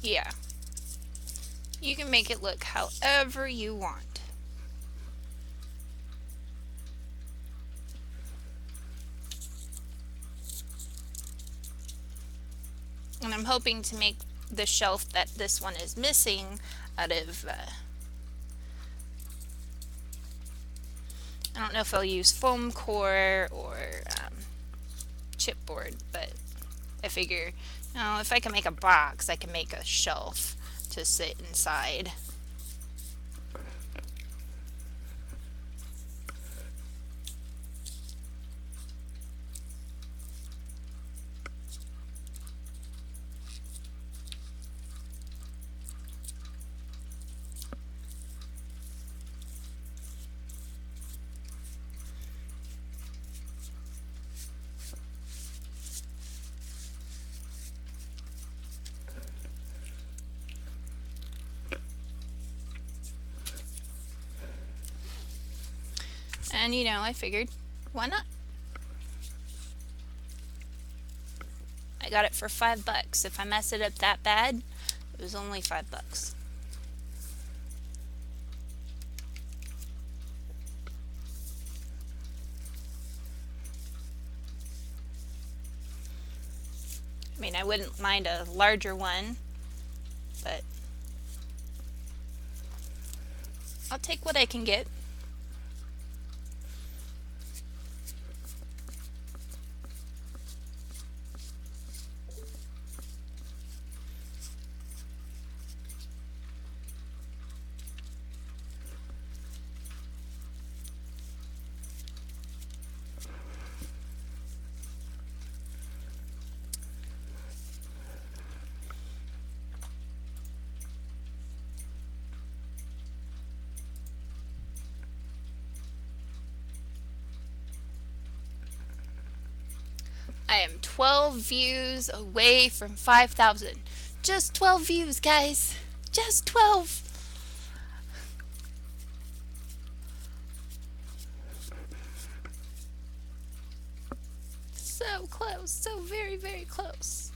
Yeah. You can make it look however you want. And I'm hoping to make the shelf that this one is missing out of, I don't know if I'll use foam core or chipboard, but I figure, if I can make a box, I can make a shelf to sit inside. And I figured, why not? I got it for $5. If I mess it up that bad, it was only $5. I mean, I wouldn't mind a larger one, but I'll take what I can get. I am 12 views away from 5,000. Just 12 views, guys. Just 12. So close. So very, very close.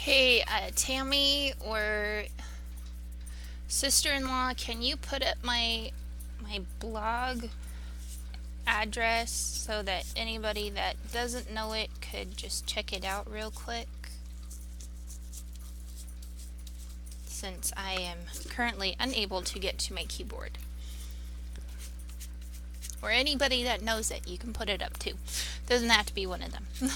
Hey, Tammy or sister-in-law, can you put up my blog address so that anybody that doesn't know it could just check it out real quick? Since I am currently unable to get to my keyboard. Or anybody that knows it, you can put it up too. Doesn't have to be one of them.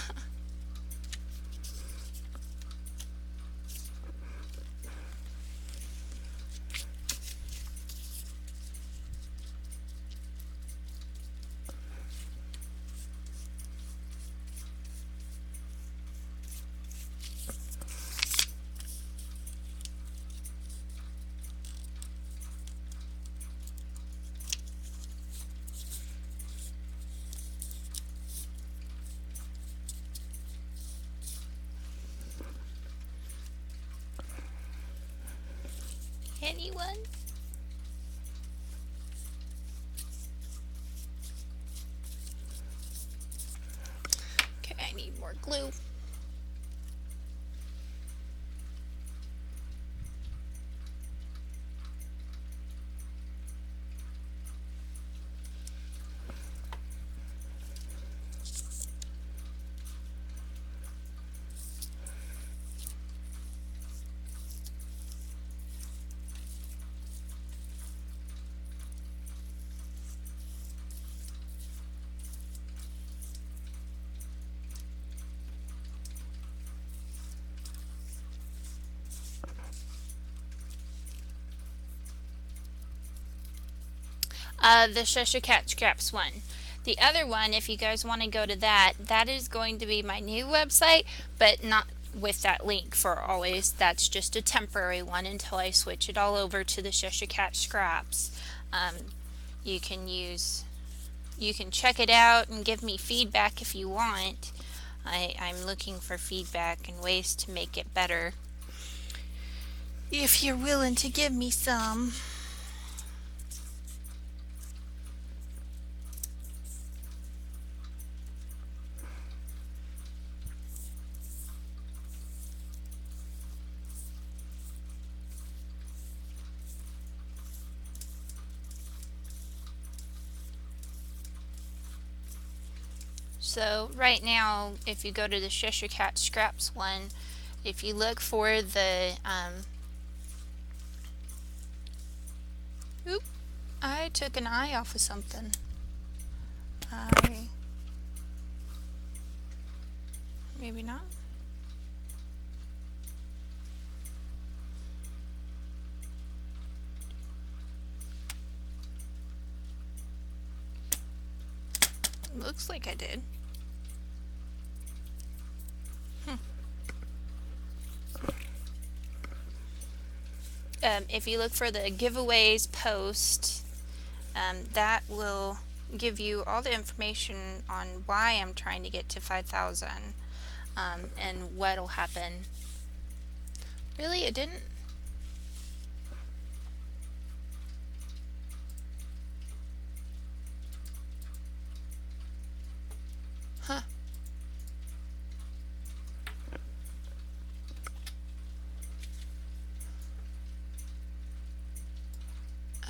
Anyone? Okay, I need more glue. The Cheshire Cat Scraps one. The other one, if you guys want to go to that, that is going to be my new website, but not with that link for always. That's just a temporary one until I switch it all over to the Cheshire Cat Scraps. Um, you can check it out and give me feedback if you want. I'm looking for feedback and ways to make it better. If you're willing to give me some. So right now, if you go to the Cheshire Cat Scraps one, if you look for the, oop, I took an eye off of something. Maybe not. Looks like I did. If you look for the giveaways post, that will give you all the information on why I'm trying to get to 5,000 and what'll happen. Really, it didn't? Huh.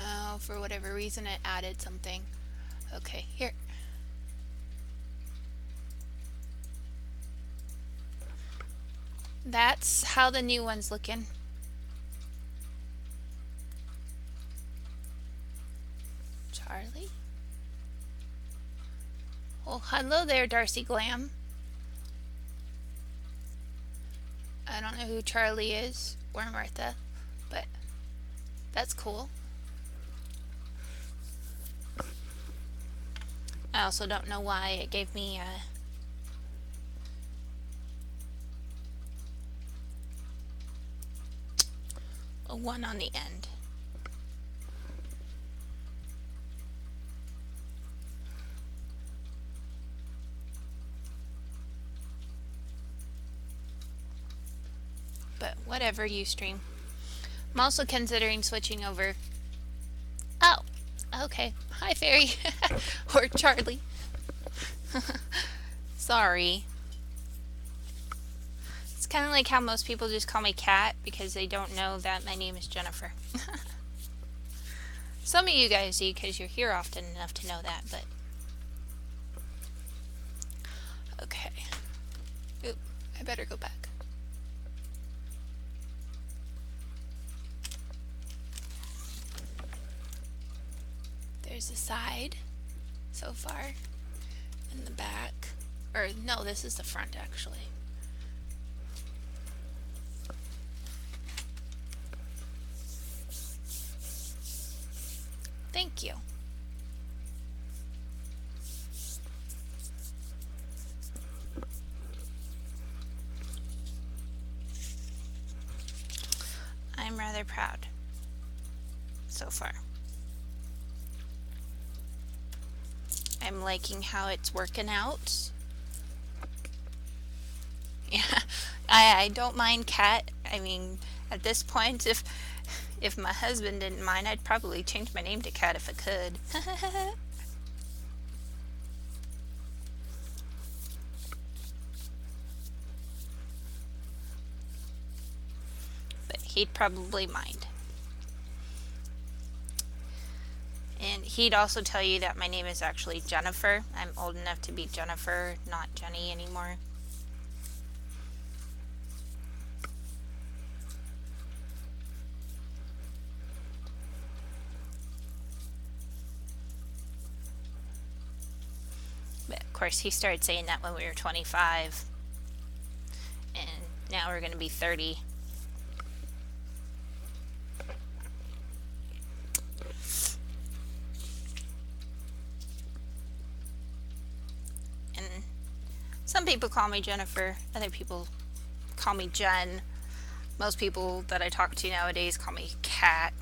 Oh, for whatever reason it added something. Okay, here. That's how the new one's looking. Charlie? Well, hello there, Darcy Glam. I don't know who Charlie is or Martha, but that's cool. I also don't know why it gave me a 1 on the end. But whatever, Ustream. I'm also considering switching over. Oh, okay. Hi, Fairy. Or Charlie. Sorry. It's kind of like how most people just call me Kat because they don't know that my name is Jennifer. Some of you guys do because you're here often enough to know that, but... Okay. Oop, I better go back. There's the side so far, and the back. Or no, this is the front actually. Thank you. I'm rather proud so far. I'm liking how it's working out. Yeah, I don't mind Kat. I mean, at this point, if my husband didn't mind, I'd probably change my name to Kat if I could. But he'd probably mind. And he'd also tell you that my name is actually Jennifer. I'm old enough to be Jennifer, not Jenny anymore. But of course, he started saying that when we were 25. And now we're going to be 30. And some people call me Jennifer, other people call me Jen. Most people that I talk to nowadays call me Kat.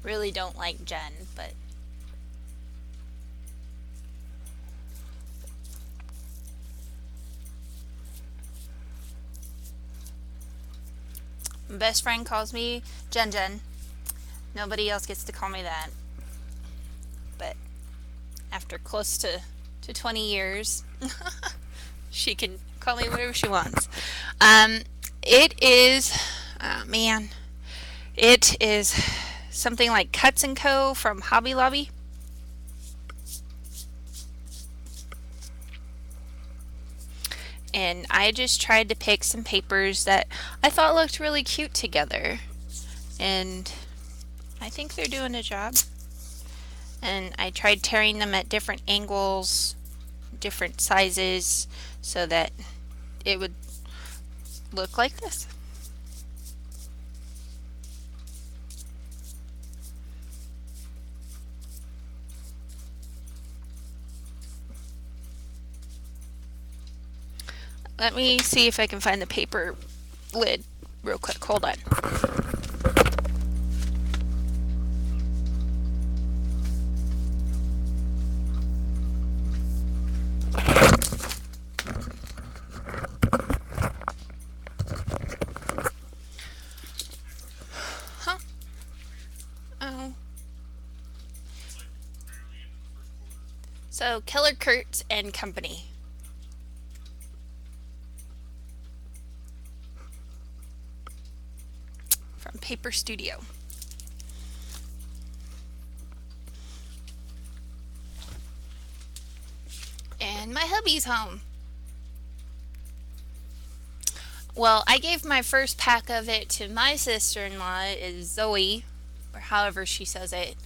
Really don't like Jen, but my best friend calls me Jen Jen. Nobody else gets to call me that. But after close to 20 years, she can call me whatever she wants. It is, man, it is something like Cuts & Co. from Hobby Lobby. And I just tried to pick some papers that I thought looked really cute together. And I think they're doing a job. And I tried tearing them at different angles, different sizes, so that it would look like this. Let me see if I can find the paper lid real quick. Hold on. Huh? Oh. So, Keller Kurtz and Company. From Paper Studio. And my hubby's home. Well, I gave my first pack of it to my sister-in-law, is Zoe, or however she says it.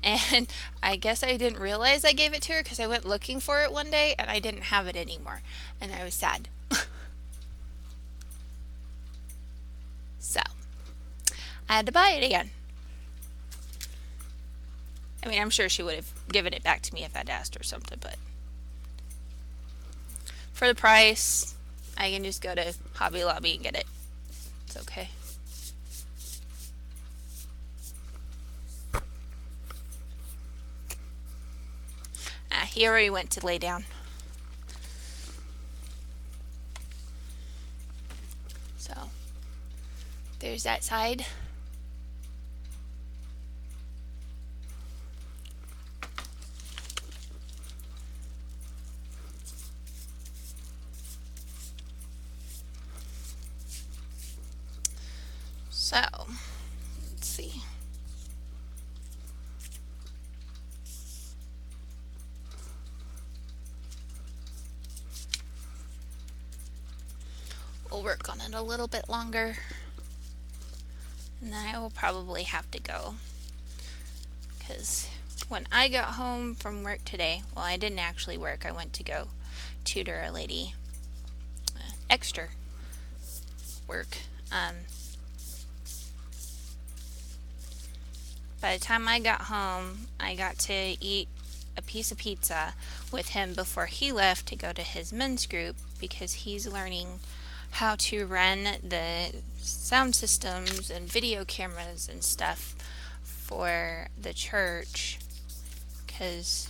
And I guess I didn't realize I gave it to her because I went looking for it one day and I didn't have it anymore. And I was sad. So, I had to buy it again. I mean, I'm sure she would have given it back to me if I'd asked her something, but for the price, I can just go to Hobby Lobby and get it. It's okay. He already went to lay down. So, there's that side. So, let's see. We'll work on it a little bit longer. And then I will probably have to go. Because when I got home from work today, well, I didn't actually work. I went to go tutor a lady extra work. By the time I got home, I got to eat a piece of pizza with him before he left to go to his men's group because he's learning how to run the sound systems and video cameras and stuff for the church because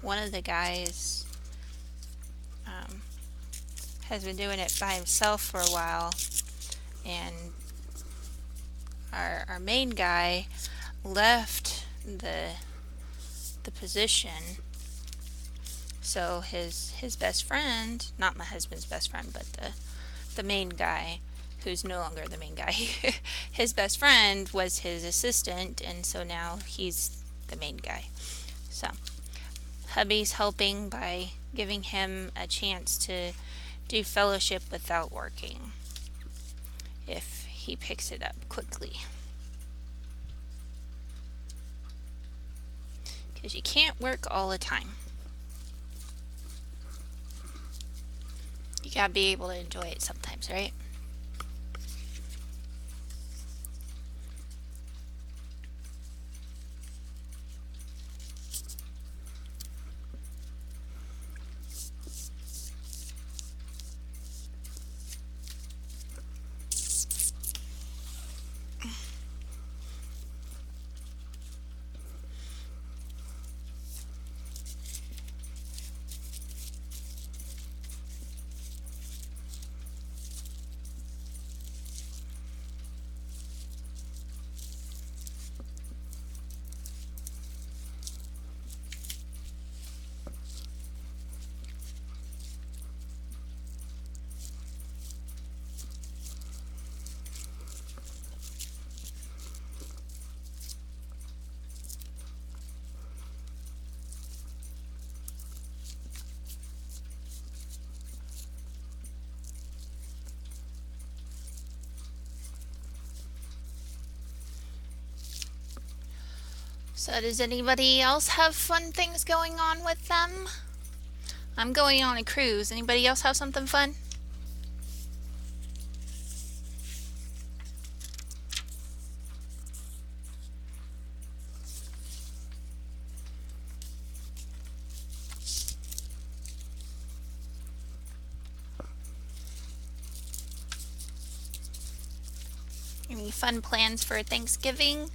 one of the guys has been doing it by himself for a while, and our main guy left the position, so his best friend, not my husband's best friend, but the main guy, who's no longer the main guy, his best friend was his assistant, and so now he's the main guy. So hubby's helping by giving him a chance to do fellowship without working if he picks it up quickly. Because you can't work all the time. You gotta be able to enjoy it sometimes, right? So does anybody else have fun things going on with them? I'm going on a cruise. Anybody else have something fun? Any fun plans for Thanksgiving?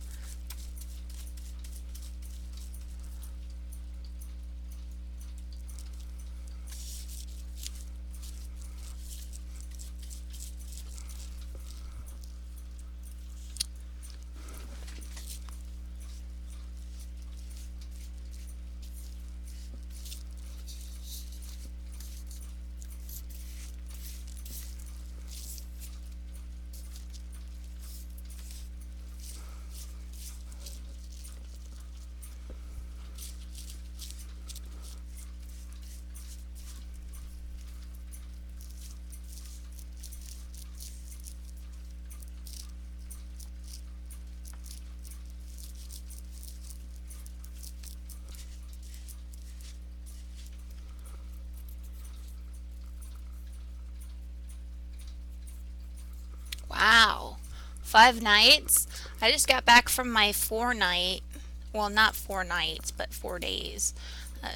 Wow, 5 nights? I just got back from my 4 night, well, not 4 nights, but 4 days.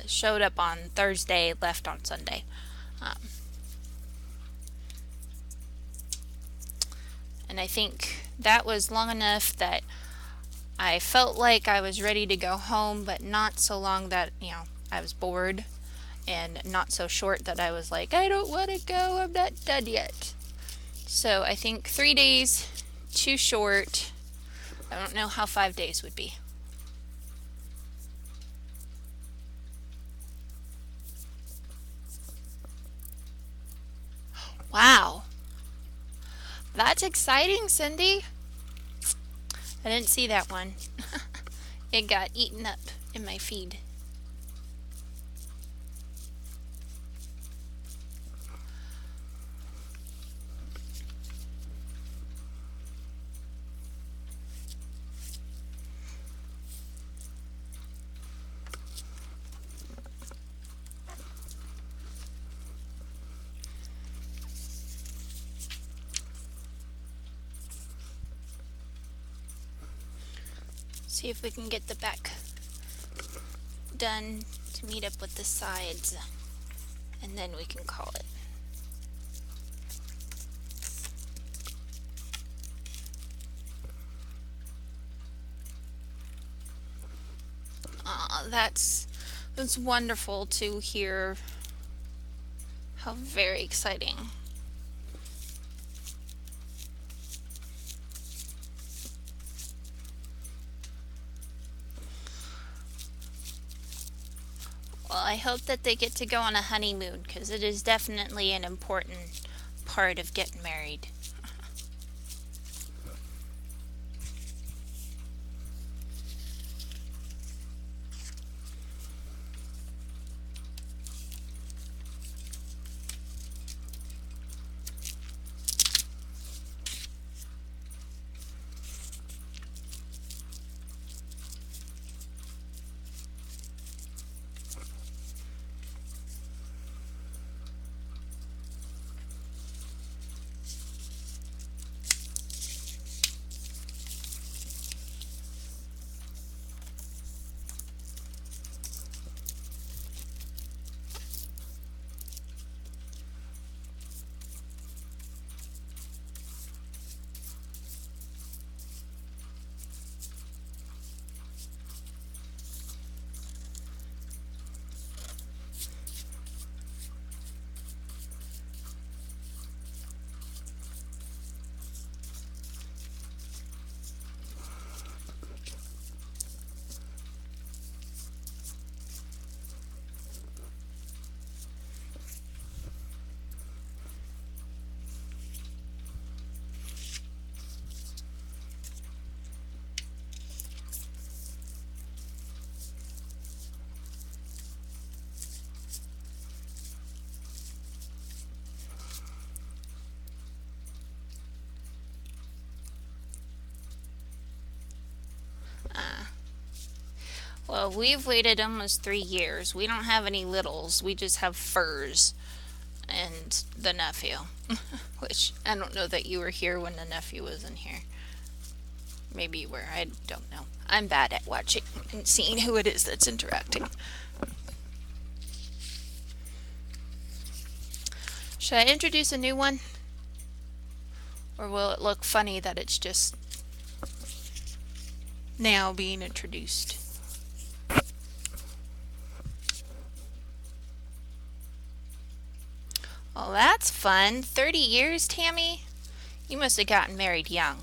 Showed up on Thursday, left on Sunday. Um, and I think that was long enough that I felt like I was ready to go home, but not so long that, I was bored, and not so short that I was like, I don't want to go, I'm not done yet. So I think 3 days, too short. I don't know how 5 days would be. Wow, that's exciting, Cindy. I didn't see that one. It got eaten up in my feed. See if we can get the back done to meet up with the sides, and then we can call it. That's wonderful to hear. How very exciting. Well, I hope that they get to go on a honeymoon because it is definitely an important part of getting married. Well, we've waited almost 3 years. We don't have any littles. We just have furs and the nephew. Which I don't know that you were here when the nephew was in here. Maybe you were. I don't know. I'm bad at watching and seeing who it is that's interacting. Should I introduce a new one? Or will it look funny that it's just now being introduced? Well, that's fun. 30 years, Tammy? You must have gotten married young.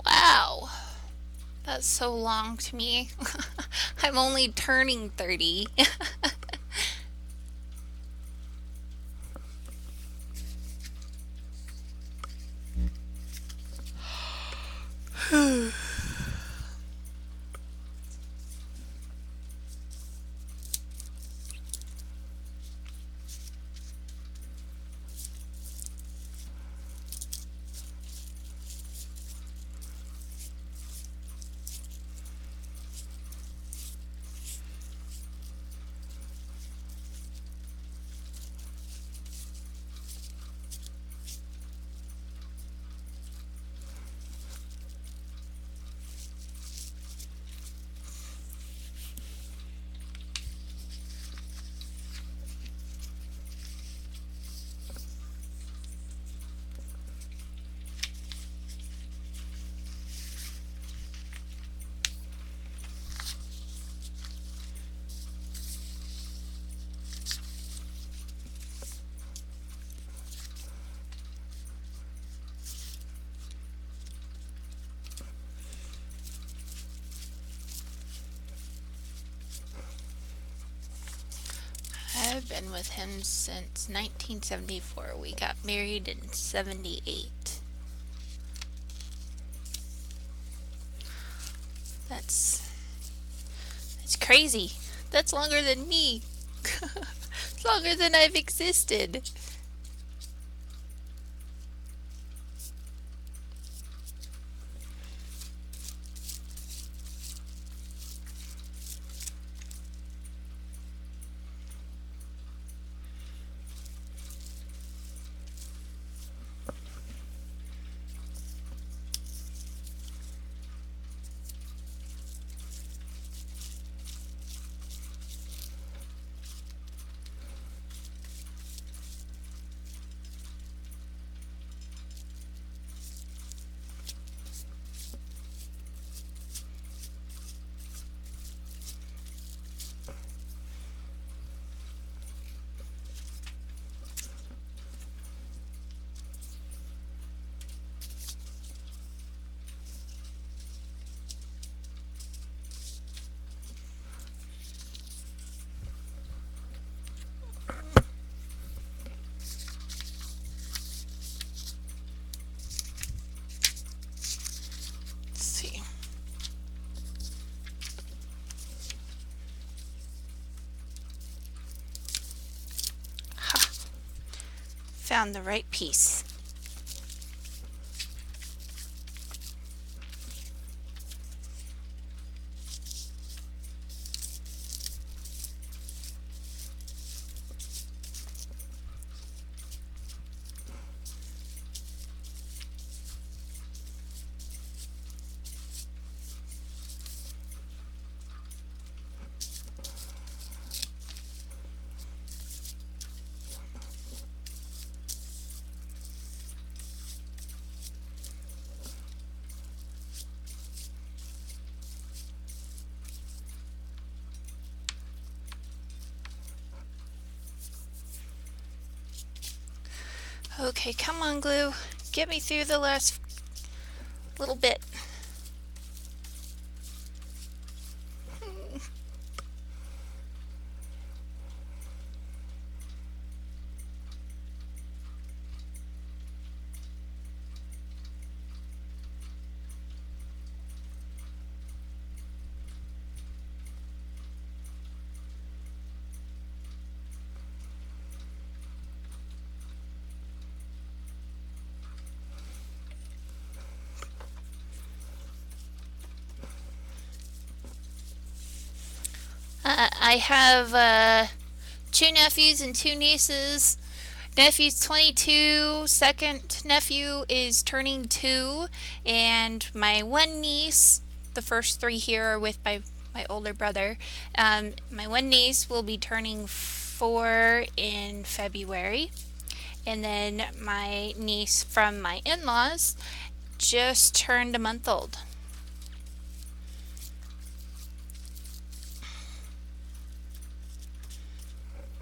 Wow. That's so long to me. I'm only turning 30. been with him since 1974. We got married in 78. That's that's crazy. That's longer than me. It's longer than I've existed. Let's see. Ha! Found the right piece. Okay, come on, glue. Get me through the last little bit. I have two nephews and two nieces. Nephew's 22, second nephew is turning 2, and my one niece, the first three here are with my older brother. My one niece will be turning 4 in February, and then my niece from my in laws just turned a month old.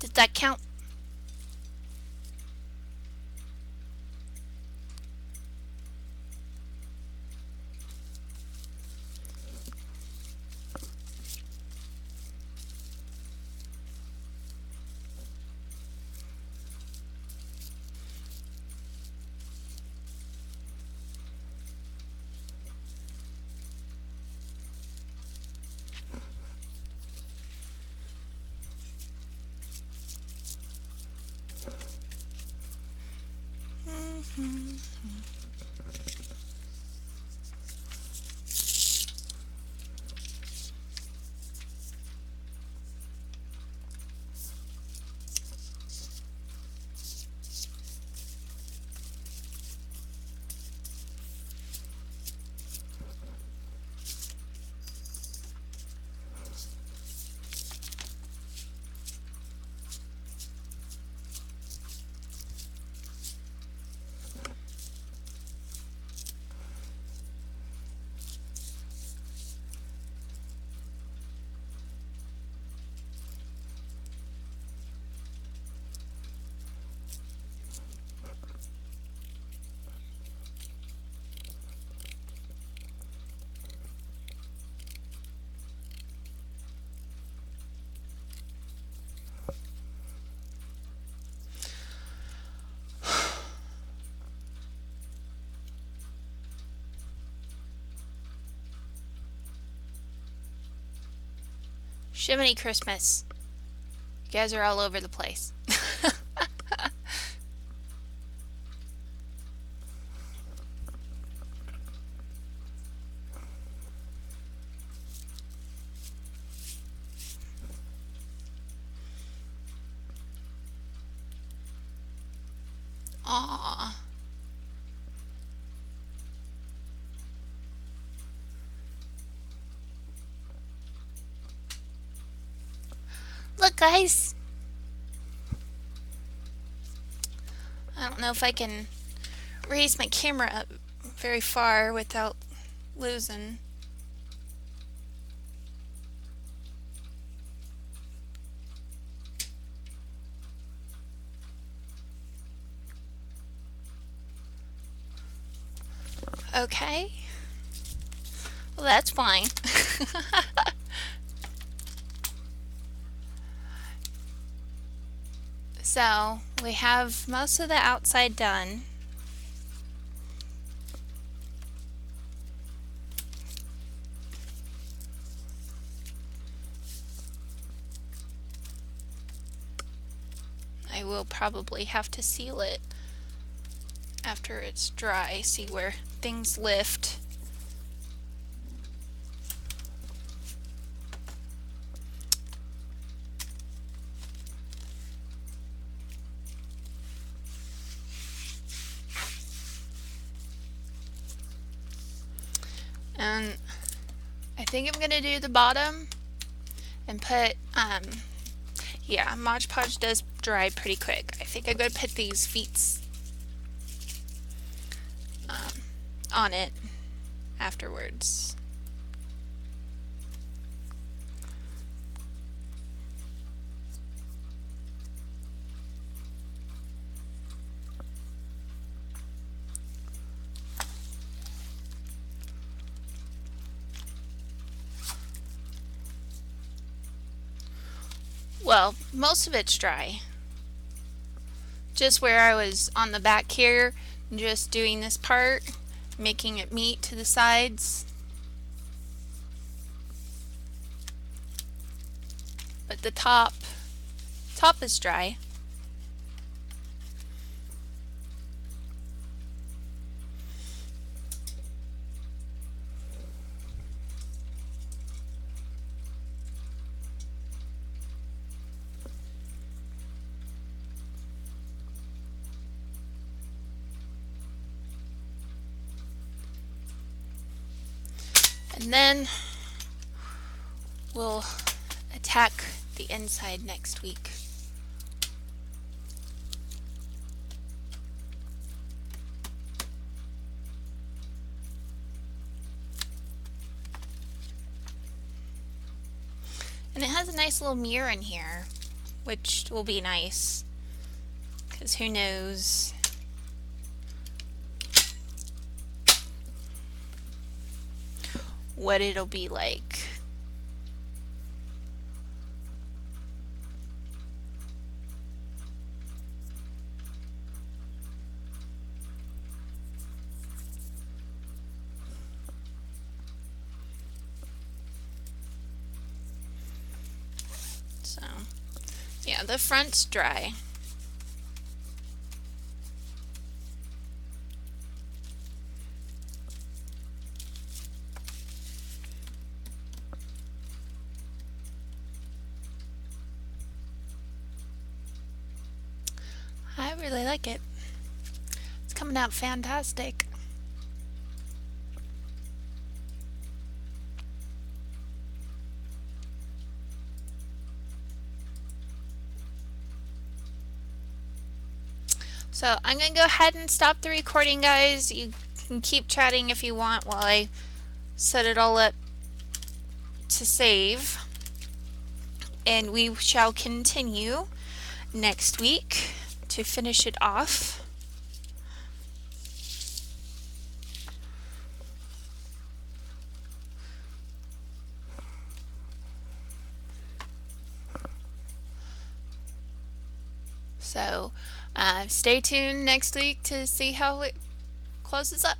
Did that count? Jiminy Christmas. You guys are all over the place. Aw. Look, guys. I don't know if I can raise my camera up very far without losing. Okay. Well, that's fine. So, we have most of the outside done. I will probably have to seal it after it's dry, see where things lift. And I think I'm gonna do the bottom and put, yeah, Mod Podge does dry pretty quick. I think I'm gonna put these feet on it afterwards. Well, most of it's dry. Just where I was on the back here, just doing this part, making it meet to the sides. But the top is dry. And then we'll attack the inside next week. And it has a nice little mirror in here, which will be nice, because who knows what it'll be like. So, yeah, the front's dry. I really like it. It's coming out fantastic. So I'm going to go ahead and stop the recording, guys. You can keep chatting if you want while I set it all up to save. And we shall continue next week to finish it off. So stay tuned next week to see how it closes up.